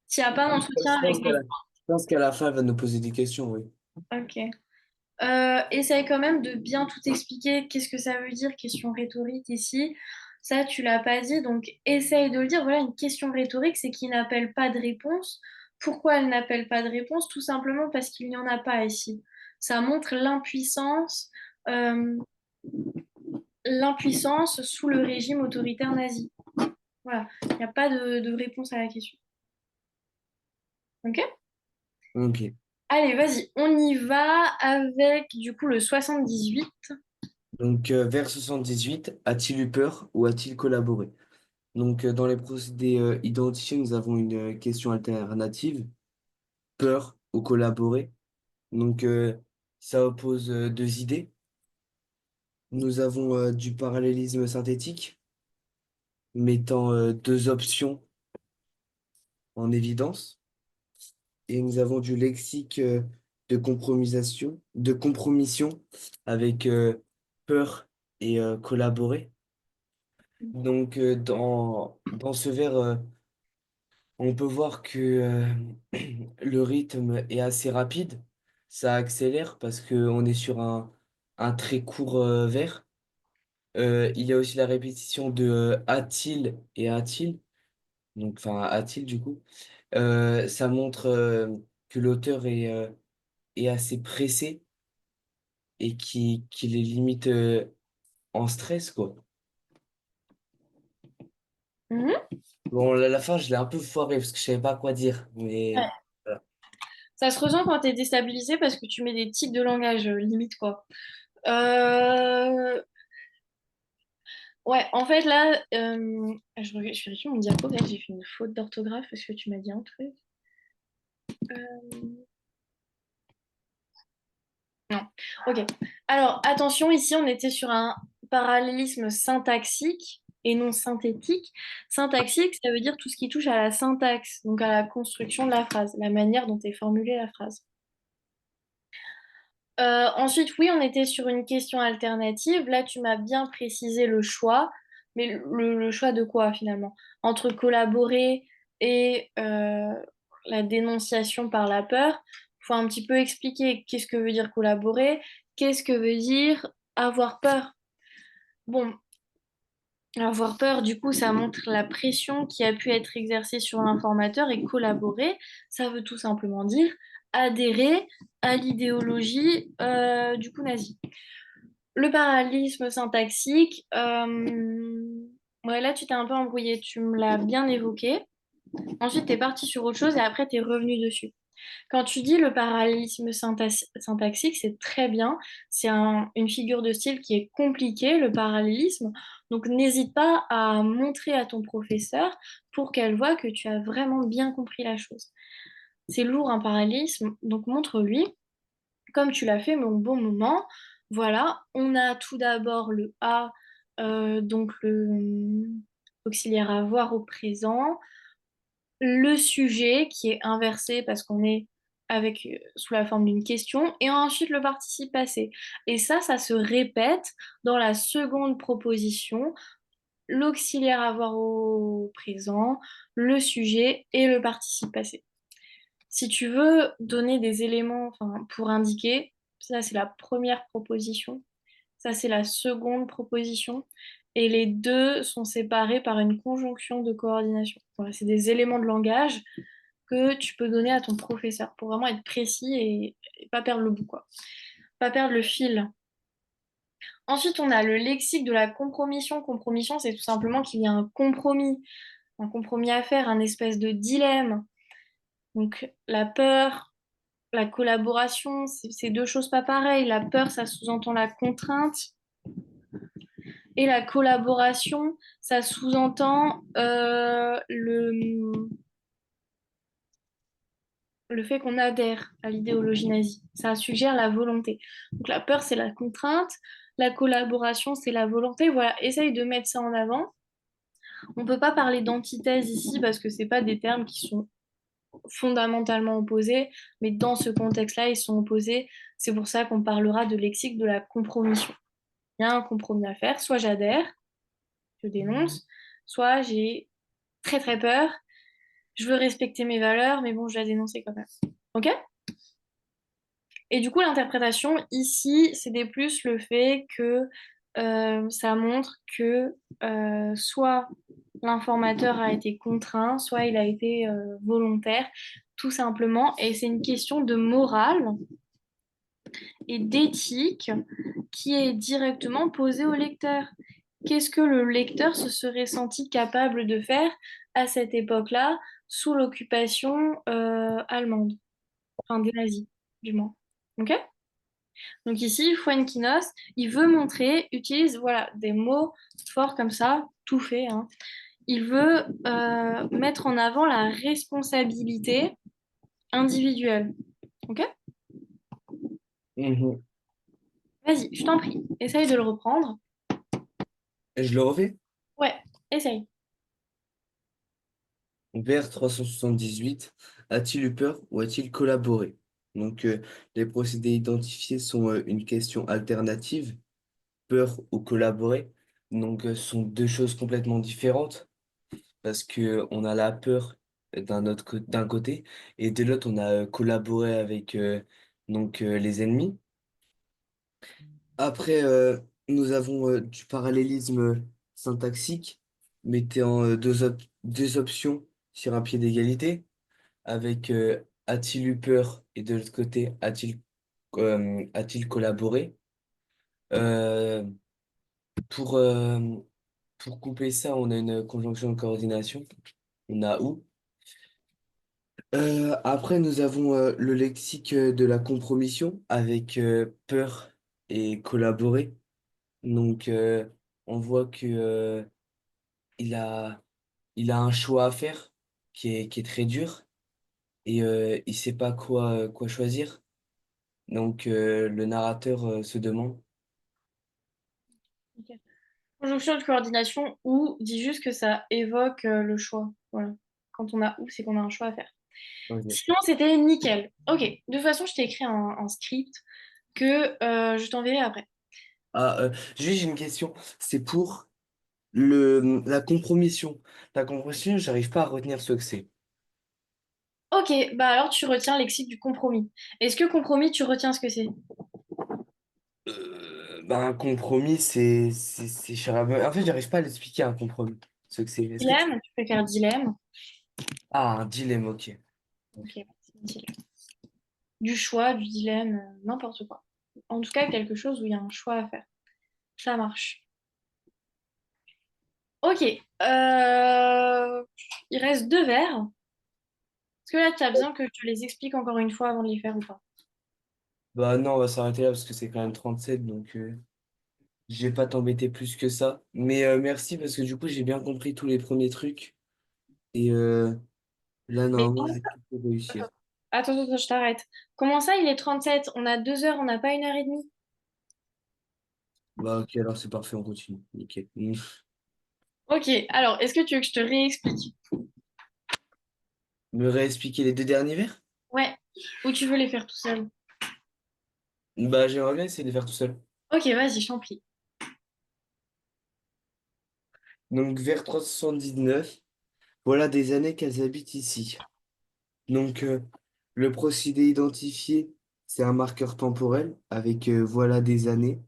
s'il n'y a pas d'entretien Je pense avec des... je pense qu'à la fin, elle va nous poser des questions, oui. Ok. Essaye quand même de bien tout expliquer. Qu'est-ce que ça veut dire, question rhétorique ici? Ça, tu l'as pas dit, donc essaye de le dire. Voilà, une question rhétorique, c'est qui n'appelle pas de réponse. Pourquoi elle n'appelle pas de réponse? Tout simplement parce qu'il n'y en a pas ici. Ça montre l'impuissance sous le régime autoritaire nazi. Voilà, il n'y a pas de réponse à la question. Ok? Ok. Allez, vas-y, on y va avec du coup le 78. Donc, vers 78, a-t-il eu peur ou a-t-il collaboré? Donc, dans les procédés identifiés, nous avons une question alternative, peur ou collaborer. Donc, ça oppose deux idées. Nous avons du parallélisme synthétique, mettant deux options en évidence. Et nous avons du lexique de compromission avec peur et collaborer. Donc, dans ce vers, on peut voir que le rythme est assez rapide. Ça accélère parce qu'on est sur un très court vers. Il y a aussi la répétition de a-t-il et a-t-il. Donc, enfin, a-t-il du coup. Ça montre que l'auteur est assez pressé et qu'il est limite en stress, quoi. Mhm. Bon, la fin, je l'ai un peu foiré parce que je savais pas quoi dire. Mais voilà. Ça se ressent quand tu es déstabilisé parce que tu mets des tics de langage, limite quoi. Euh, Ouais, en fait là, je vérifie mon diapo, là, j'ai fait une faute d'orthographe parce que tu m'as dit un truc. Euh, Non, ok. Alors attention, ici on était sur un parallélisme syntaxique et non synthétique. Syntaxique, ça veut dire tout ce qui touche à la syntaxe, donc à la construction de la phrase, la manière dont est formulée la phrase. Ensuite, oui, on était sur une question alternative. Là, tu m'as bien précisé le choix, mais le choix de quoi finalement? Entre collaborer et la dénonciation par la peur, il faut un petit peu expliquer qu'est-ce que veut dire collaborer, qu'est-ce que veut dire avoir peur. Bon, avoir peur, du coup, ça montre la pression qui a pu être exercée sur l'informateur et collaborer, ça veut tout simplement dire adhérer à l'idéologie du coup nazie. Le parallélisme syntaxique, ouais, là tu t'es un peu embrouillé, tu me l'as bien évoqué. Ensuite, tu es parti sur autre chose et après tu es revenu dessus. Quand tu dis le parallélisme syntaxique, c'est très bien. C'est une figure de style qui est compliquée, le parallélisme. Donc, n'hésite pas à montrer à ton professeur pour qu'elle voie que tu as vraiment bien compris la chose. C'est lourd un parallélisme, donc montre-lui, comme tu l'as fait, mais au bon moment. Voilà, on a tout d'abord le A, donc le auxiliaire avoir au présent, le sujet qui est inversé parce qu'on est avec sous la forme d'une question et ensuite le participe passé. Et ça se répète dans la seconde proposition, l'auxiliaire avoir au présent, le sujet et le participe passé. Si tu veux donner des éléments enfin, pour indiquer, ça c'est la première proposition, ça c'est la seconde proposition, et les deux sont séparés par une conjonction de coordination. Voilà, c'est des éléments de langage que tu peux donner à ton professeur pour vraiment être précis et pas perdre le bout, quoi. Pas perdre le fil. Ensuite, on a le lexique de la compromission. Compromission, c'est tout simplement qu'il y a un compromis à faire, un espèce de dilemme. Donc, la peur, la collaboration, c'est deux choses pas pareilles. La peur, ça sous-entend la contrainte. Et la collaboration, ça sous-entend le fait qu'on adhère à l'idéologie nazie. Ça suggère la volonté. Donc la peur, c'est la contrainte. La collaboration, c'est la volonté. Voilà, essaye de mettre ça en avant. On ne peut pas parler d'antithèse ici parce que c'est pas des termes qui sont fondamentalement opposés, mais dans ce contexte-là, ils sont opposés. C'est pour ça qu'on parlera de lexique de la compromission. Il y a un compromis à faire. Soit j'adhère, je dénonce, soit j'ai très très peur, je veux respecter mes valeurs, mais bon, je vais la dénoncer quand même. Ok? Et du coup, l'interprétation ici, c'était plus le fait que ça montre que soit l'informateur a été contraint, soit il a été volontaire, tout simplement. Et c'est une question de morale et d'éthique qui est directement posée au lecteur. Qu'est-ce que le lecteur se serait senti capable de faire à cette époque-là, sous l'occupation allemande, enfin des nazis, du moins. Ok? Donc ici, Fuenquinos, il veut montrer, utilise voilà, des mots forts comme ça, tout fait, hein. Il veut mettre en avant la responsabilité individuelle. Ok? Mhm. Vas-y, je t'en prie, essaye de le reprendre. Et je le refais. Ouais, essaye. Vers 378, a-t-il eu peur ou a-t-il collaboré? Donc, les procédés identifiés sont une question alternative, peur ou collaborer. Donc, ce sont deux choses complètement différentes parce que on a la peur d'un côté et de l'autre, on a collaboré avec les ennemis. Après, nous avons du parallélisme syntaxique, mettant deux options sur un pied d'égalité, avec a-t-il eu peur et de l'autre côté, a-t-il collaboré? Euh, pour, euh, pour couper ça, on a une conjonction de coordination. On a où? Après, nous avons le lexique de la compromission avec peur et collaborer. Donc, on voit que il a, il a un choix à faire qui est très dur et il sait pas quoi choisir. Donc, le narrateur se demande. Ok. Conjonction de coordination ou dit juste que ça évoque le choix. Voilà. Quand on a ou, c'est qu'on a un choix à faire. Ok. Sinon, c'était nickel. Ok, de toute façon, je t'ai écrit un script que je t'enverrai après. Ah, juste, j'ai une question. C'est pour la compromission. La compromission, j'arrive pas à retenir ce que c'est. Ok, bah alors tu retiens le lexique du compromis. Est-ce que compromis, tu retiens ce que c'est? Un compromis, c'est en fait, j'arrive pas à l'expliquer un compromis. Ce que c'est. Est-ce que tu... Dilemme, tu peux faire dilemme. Ah, un dilemme, ok. Ok, ouais, c'est un dilemme. Du choix, du dilemme, n'importe quoi. En tout cas, quelque chose où il y a un choix à faire. Ça marche. Ok, il reste deux vers. Est-ce que là, tu as besoin que je te les explique encore une fois avant de les faire ou pas? Bah non, on va s'arrêter là parce que c'est quand même 37, donc je vais pas t'embêter plus que ça. Mais merci parce que du coup, j'ai bien compris tous les premiers trucs. Et là, Mais normalement, j'ai tout pour réussir. attends, attends, je t'arrête. Comment ça, il est 37? On a 2 heures, on n'a pas 1 heure et demie? Bah ok, alors c'est parfait, on continue. Nickel. Ok, alors, est-ce que tu veux que je te réexplique? Me réexpliquer les deux derniers vers? Ouais, ou tu veux les faire tout seul? Bah j'aimerais bien essayer de les faire tout seul. Ok, vas-y, je t'en prie. Donc vers 379, voilà des années qu'elles habitent ici. Donc le procédé identifié, c'est un marqueur temporel avec voilà des années.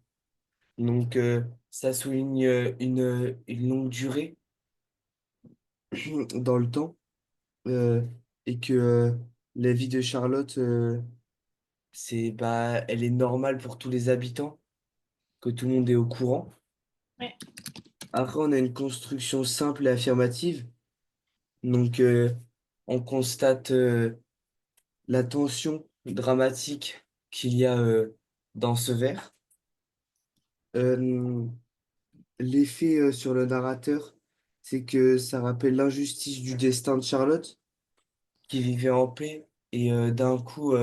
Donc ça souligne une longue durée dans le temps euh, et que la vie de Charlotte, elle est normale pour tous les habitants, que tout le monde est au courant. Ouais. Après, on a une construction simple et affirmative. Donc, on constate la tension dramatique qu'il y a dans ce vers. Euh, l'effet sur le narrateur, c'est que ça rappelle l'injustice du destin de Charlotte, qui vivait en paix, et d'un coup,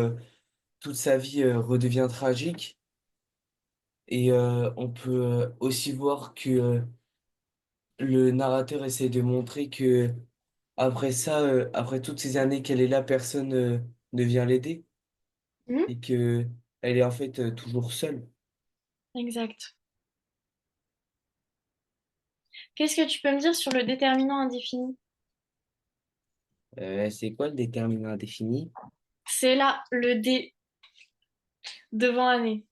toute sa vie redevient tragique. Et on peut aussi voir que le narrateur essaie de montrer que après ça, après toutes ces années qu'elle est là, personne ne vient l'aider Mhm. et que elle est en fait toujours seule. Exact. Qu'est-ce que tu peux me dire sur le déterminant indéfini? C'est quoi le déterminant indéfini? C'est là le D devant année.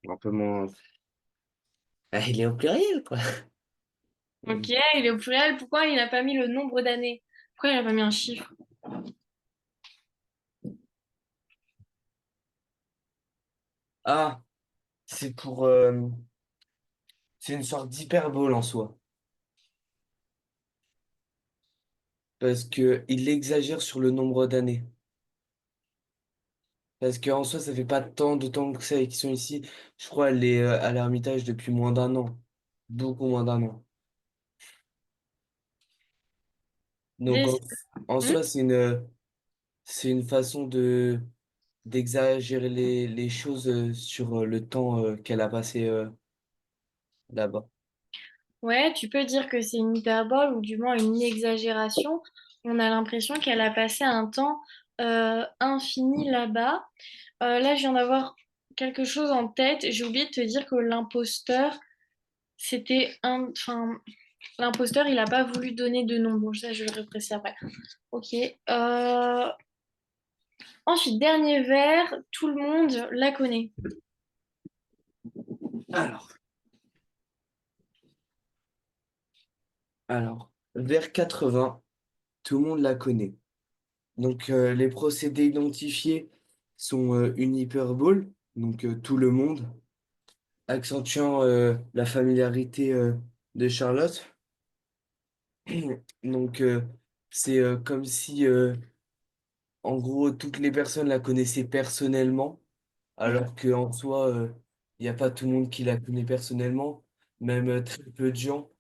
Un peu moins. Ah, il est au pluriel, quoi. Ok, il est au pluriel. Pourquoi il n'a pas mis le nombre d'années? Pourquoi il n'a pas mis un chiffre? Ah, c'est pour. C'est une sorte d'hyperbole en soi. Parce que il exagère sur le nombre d'années. Parce qu'en soi, ça fait pas tant de temps que ça qu'ils sont ici. Je crois elle est à l'Ermitage depuis moins d'un an. Beaucoup moins d'un an. Donc Des- en Hmm. soi, c'est une façon de d'exagérer les choses sur le temps qu'elle a passé là-bas. Ouais, tu peux dire que c'est une hyperbole ou du moins une exagération. On a l'impression qu'elle a passé un temps infini là-bas. Là, je viens d'avoir quelque chose en tête. J'ai oublié de te dire que l'imposteur, c'était un... Enfin, l'imposteur, il n'a pas voulu donner de nom. Bon, ça, je vais le repréciser après. Ok. Ensuite, dernier vers, tout le monde la connaît. Alors, vers 80, tout le monde la connaît. Donc, les procédés identifiés sont une hyperbole, donc tout le monde, accentuant la familiarité de Charlotte. Donc, c'est comme si, en gros, toutes les personnes la connaissaient personnellement, alors qu'en soi, il n'y a pas tout le monde qui la connaît personnellement, même très peu de gens,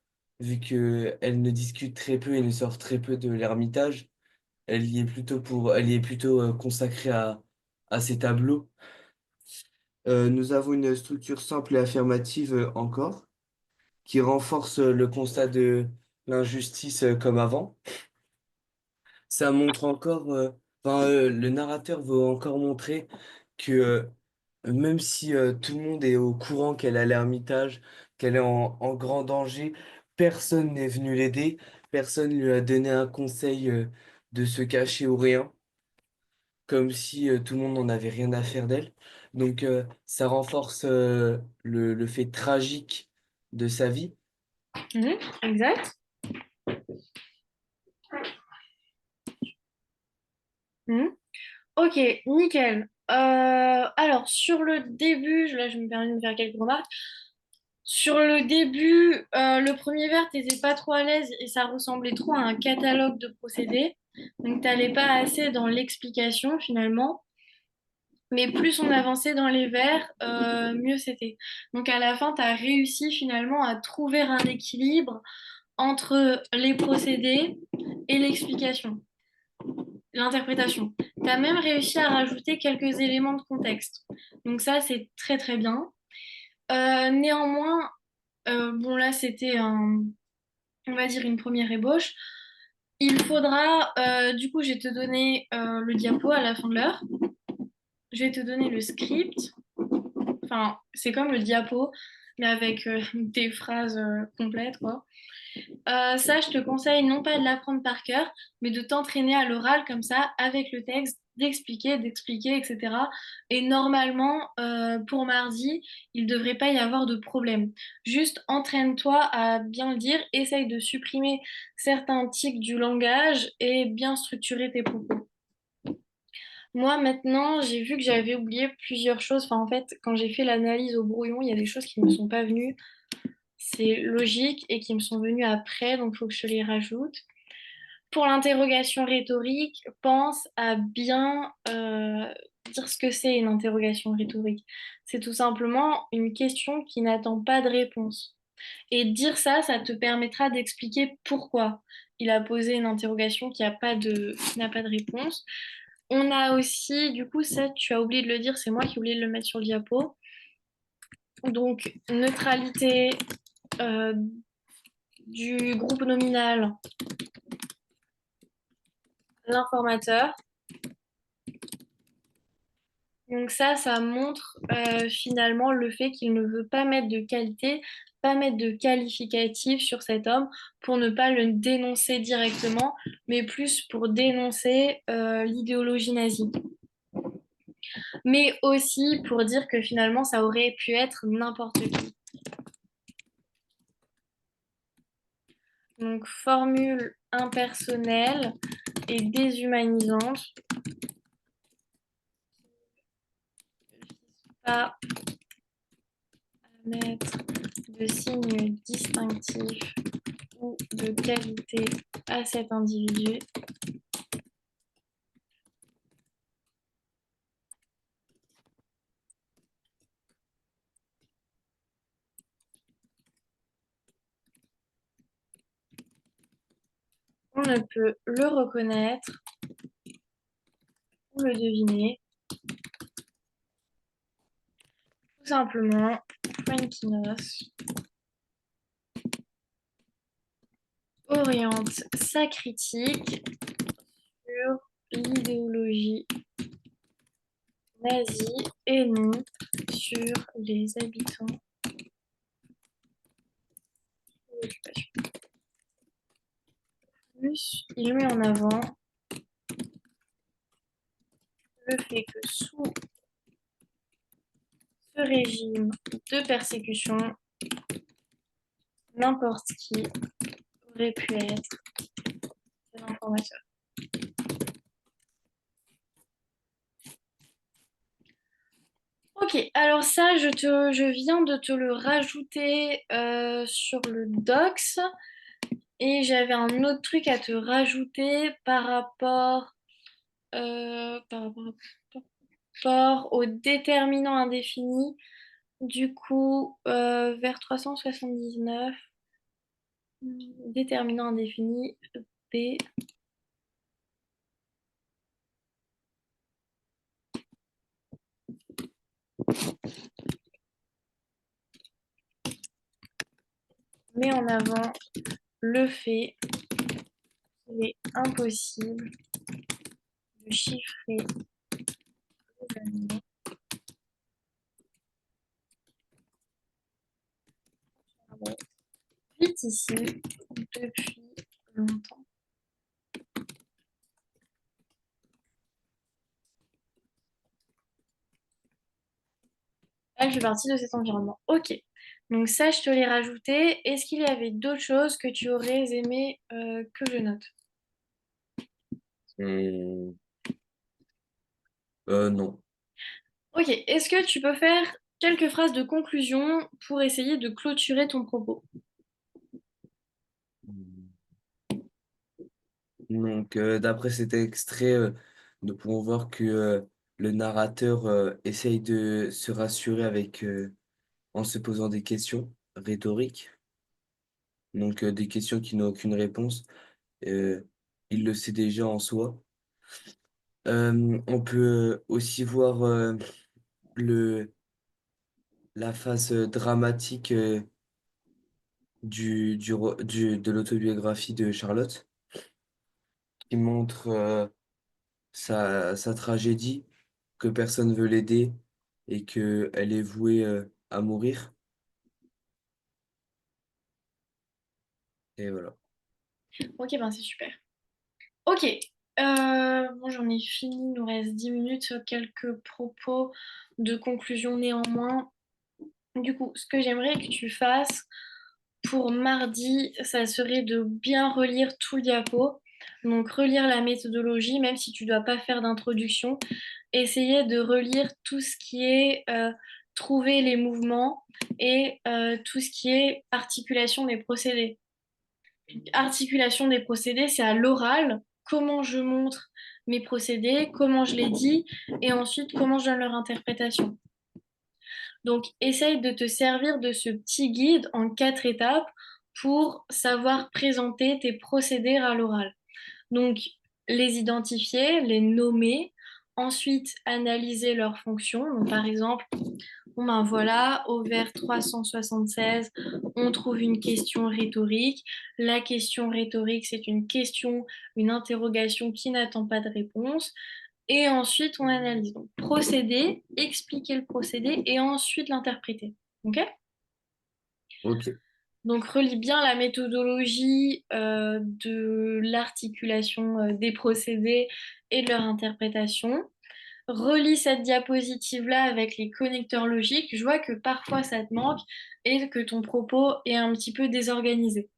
vu qu'elle ne discute très peu et ne sort très peu de l'Ermitage. Elle y est plutôt consacrée à ses tableaux. Nous avons une structure simple et affirmative encore, qui renforce le constat de l'injustice comme avant. Ça montre encore, le narrateur veut encore montrer que même si tout le monde est au courant qu'elle est à l'Ermitage, qu'elle est en grand danger, personne n'est venu l'aider, personne lui a donné un conseil de se cacher ou rien, comme si tout le monde n'en avait rien à faire d'elle. Donc ça renforce le fait tragique de sa vie. Mhm, exact. Mhm. Ok, nickel. Alors, sur le début, là, je me permets de faire quelques remarques. Sur le début, le premier vers, t'étais pas trop à l'aise et ça ressemblait trop à un catalogue de procédés. Donc, t'allais pas assez dans l'explication finalement. Mais plus on avançait dans les vers, mieux c'était. Donc, à la fin, tu as réussi finalement à trouver un équilibre entre les procédés et l'explication, l'interprétation. Tu as même réussi à rajouter quelques éléments de contexte. Donc, ça, c'est très très bien. Néanmoins, bon là c'était on va dire une première ébauche. Il faudra, du coup je vais te donner le diapo à la fin de l'heure. Je vais te donner le script. Enfin, c'est comme le diapo, mais avec des phrases complètes, quoi. Ça, je te conseille non pas de l'apprendre par cœur, mais de t'entraîner à l'oral comme ça, avec le texte, d'expliquer, etc. Et normalement, pour mardi, il ne devrait pas y avoir de problème. Juste entraîne-toi à bien le dire, essaye de supprimer certains tics du langage et bien structurer tes propos. Moi, maintenant, j'ai vu que j'avais oublié plusieurs choses. Enfin, en fait, quand j'ai fait l'analyse au brouillon, il y a des choses qui ne me sont pas venues. C'est logique et qui me sont venues après, donc il faut que je les rajoute. Pour l'interrogation rhétorique, pense à bien dire ce que c'est une interrogation rhétorique. C'est tout simplement une question qui n'attend pas de réponse. Et dire ça, ça te permettra d'expliquer pourquoi il a posé une interrogation qui n'a pas de réponse. On a aussi, du coup, ça, tu as oublié de le dire, c'est moi qui ai oublié de le mettre sur le diapo. Donc, neutralité euh, du groupe nominal, l'informateur. Donc ça montre finalement le fait qu'il ne veut pas mettre de qualité, pas mettre de qualificatif sur cet homme pour ne pas le dénoncer directement, mais plus pour dénoncer l'idéologie nazie. Mais aussi pour dire que finalement ça aurait pu être n'importe qui. Donc formule impersonnelle et déshumanisante, pas mettre de signes distinctifs ou de qualité à cet individu. On ne peut le reconnaître ou le deviner. Tout simplement, Frankinos oriente sa critique sur l'idéologie nazie et non sur les habitants de l'occupation. Plus, il met en avant le fait que sous ce régime de persécution, n'importe qui aurait pu être un informateur. Ok, alors ça, je viens de te le rajouter sur le docs et j'avais un autre truc à te rajouter par rapport au déterminant indéfini. Du coup, vers 379, déterminant indéfini, B. Met en avant le fait qu'il est impossible de chiffrer les animaux vite ici depuis longtemps. Elle fait partie de cet environnement. Ok. Donc ça, je te l'ai rajouté. Est-ce qu'il y avait d'autres choses que tu aurais aimé que je note? Hmm, non. Ok. Est-ce que tu peux faire quelques phrases de conclusion pour essayer de clôturer ton propos? Donc, d'après cet extrait, nous pouvons voir que le narrateur essaye de se rassurer en se posant des questions rhétoriques, donc des questions qui n'ont aucune réponse. Euh, il le sait déjà en soi. On peut aussi voir le, la phase dramatique de l'autobiographie de Charlotte, qui montre sa tragédie, que personne veut l'aider et qu'elle est vouée à mourir. Et voilà. Ok, ben c'est super. Ok. Bon, j'en ai fini. Il nous reste 10 minutes. Quelques propos de conclusion néanmoins. Du coup, ce que j'aimerais que tu fasses pour mardi, ça serait de bien relire tout le diapo. Donc, relire la méthodologie, même si tu ne dois pas faire d'introduction. Essayer de relire tout ce qui est trouver les mouvements et tout ce qui est articulation des procédés. Articulation des procédés, c'est à l'oral. Comment je montre mes procédés, comment je les dis, et ensuite comment je donne leur interprétation. Donc, essaye de te servir de ce petit guide en 4 étapes pour savoir présenter tes procédés à l'oral. Donc, les identifier, les nommer, ensuite analyser leurs fonctions. Donc, par exemple, bon ben voilà, au vers 376, on trouve une question rhétorique. La question rhétorique, c'est une question, une interrogation qui n'attend pas de réponse. Et ensuite, on analyse. Donc, procéder, expliquer le procédé et ensuite l'interpréter. OK? Ok. Donc, relis bien la méthodologie de l'articulation des procédés et de leur interprétation. Relis cette diapositive-là avec les connecteurs logiques. Je vois que parfois ça te manque et que ton propos est un petit peu désorganisé.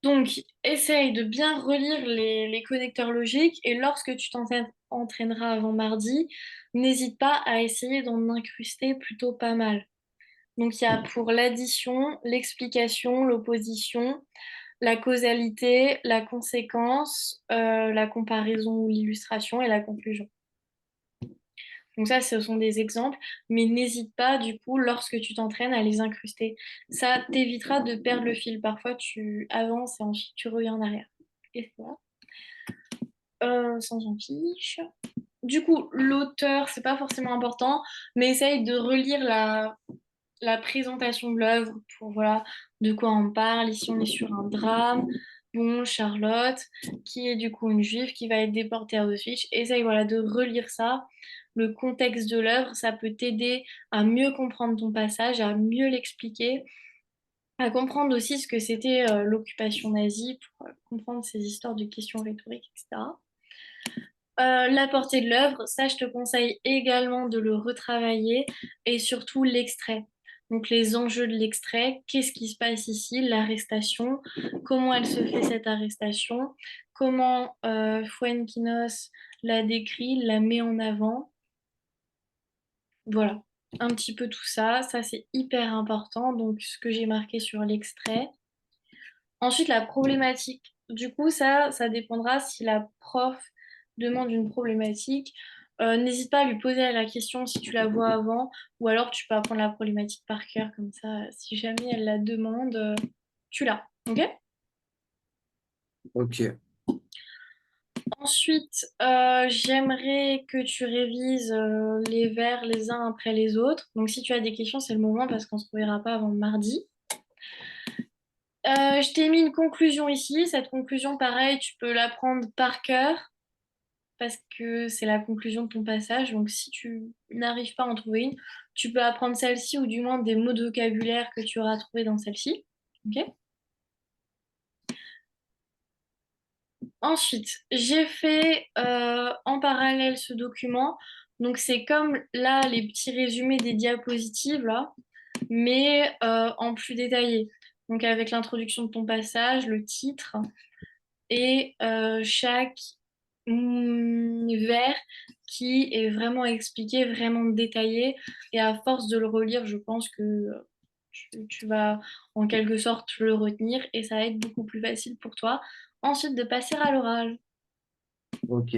Donc, essaye de bien relire les connecteurs logiques et lorsque tu t'entraîneras avant mardi, n'hésite pas à essayer d'en incruster plutôt pas mal. Donc, il y a pour l'addition, l'explication, l'opposition, la causalité, la conséquence, la comparaison ou l'illustration et la conclusion. Donc ça, ce sont des exemples, mais n'hésite pas, du coup, lorsque tu t'entraînes à les incruster. Ça t'évitera de perdre le fil. Parfois, tu avances et ensuite tu reviens en arrière. Et voilà. Sans en fiche. Du coup, l'auteur, c'est pas forcément important, mais essaye de relire la présentation de l'œuvre pour voilà de quoi on parle. Ici, on est sur un drame. Bon, Charlotte, qui est du coup une juive qui va être déportée à Auschwitz. Essaye voilà, de relire ça. Le contexte de l'œuvre, ça peut t'aider à mieux comprendre ton passage, à mieux l'expliquer, à comprendre aussi ce que c'était l'occupation nazie, pour comprendre ces histoires de questions rhétoriques, etc. La portée de l'œuvre, ça je te conseille également de le retravailler et surtout l'extrait. Donc les enjeux de l'extrait, qu'est-ce qui se passe ici, l'arrestation, comment elle se fait cette arrestation, comment Fuenquinos la décrit, la met en avant. Voilà, un petit peu tout ça. Ça c'est hyper important, donc ce que j'ai marqué sur l'extrait. Ensuite, la problématique. Du coup, ça dépendra si la prof demande une problématique. N'hésite pas à lui poser la question si tu la vois avant, ou alors tu peux apprendre la problématique par cœur, comme ça, si jamais elle la demande, tu l'as. Ok? Ok. Ensuite, j'aimerais que tu révises les vers les uns après les autres. Donc, si tu as des questions, c'est le moment parce qu'on ne se reverra pas avant mardi. Je t'ai mis une conclusion ici. Cette conclusion, pareil, tu peux la prendre par cœur parce que c'est la conclusion de ton passage. Donc, si tu n'arrives pas à en trouver une, tu peux apprendre celle-ci ou du moins des mots de vocabulaire que tu auras trouvés dans celle-ci. Ok. Ensuite, j'ai fait en parallèle ce document. Donc, c'est comme là les petits résumés des diapositives, là, mais en plus détaillé. Donc, avec l'introduction de ton passage, le titre et chaque vers qui est vraiment expliqué, vraiment détaillé. Et à force de le relire, je pense que tu vas en quelque sorte le retenir et ça va être beaucoup plus facile pour toi ensuite de passer à l'oral. Ok.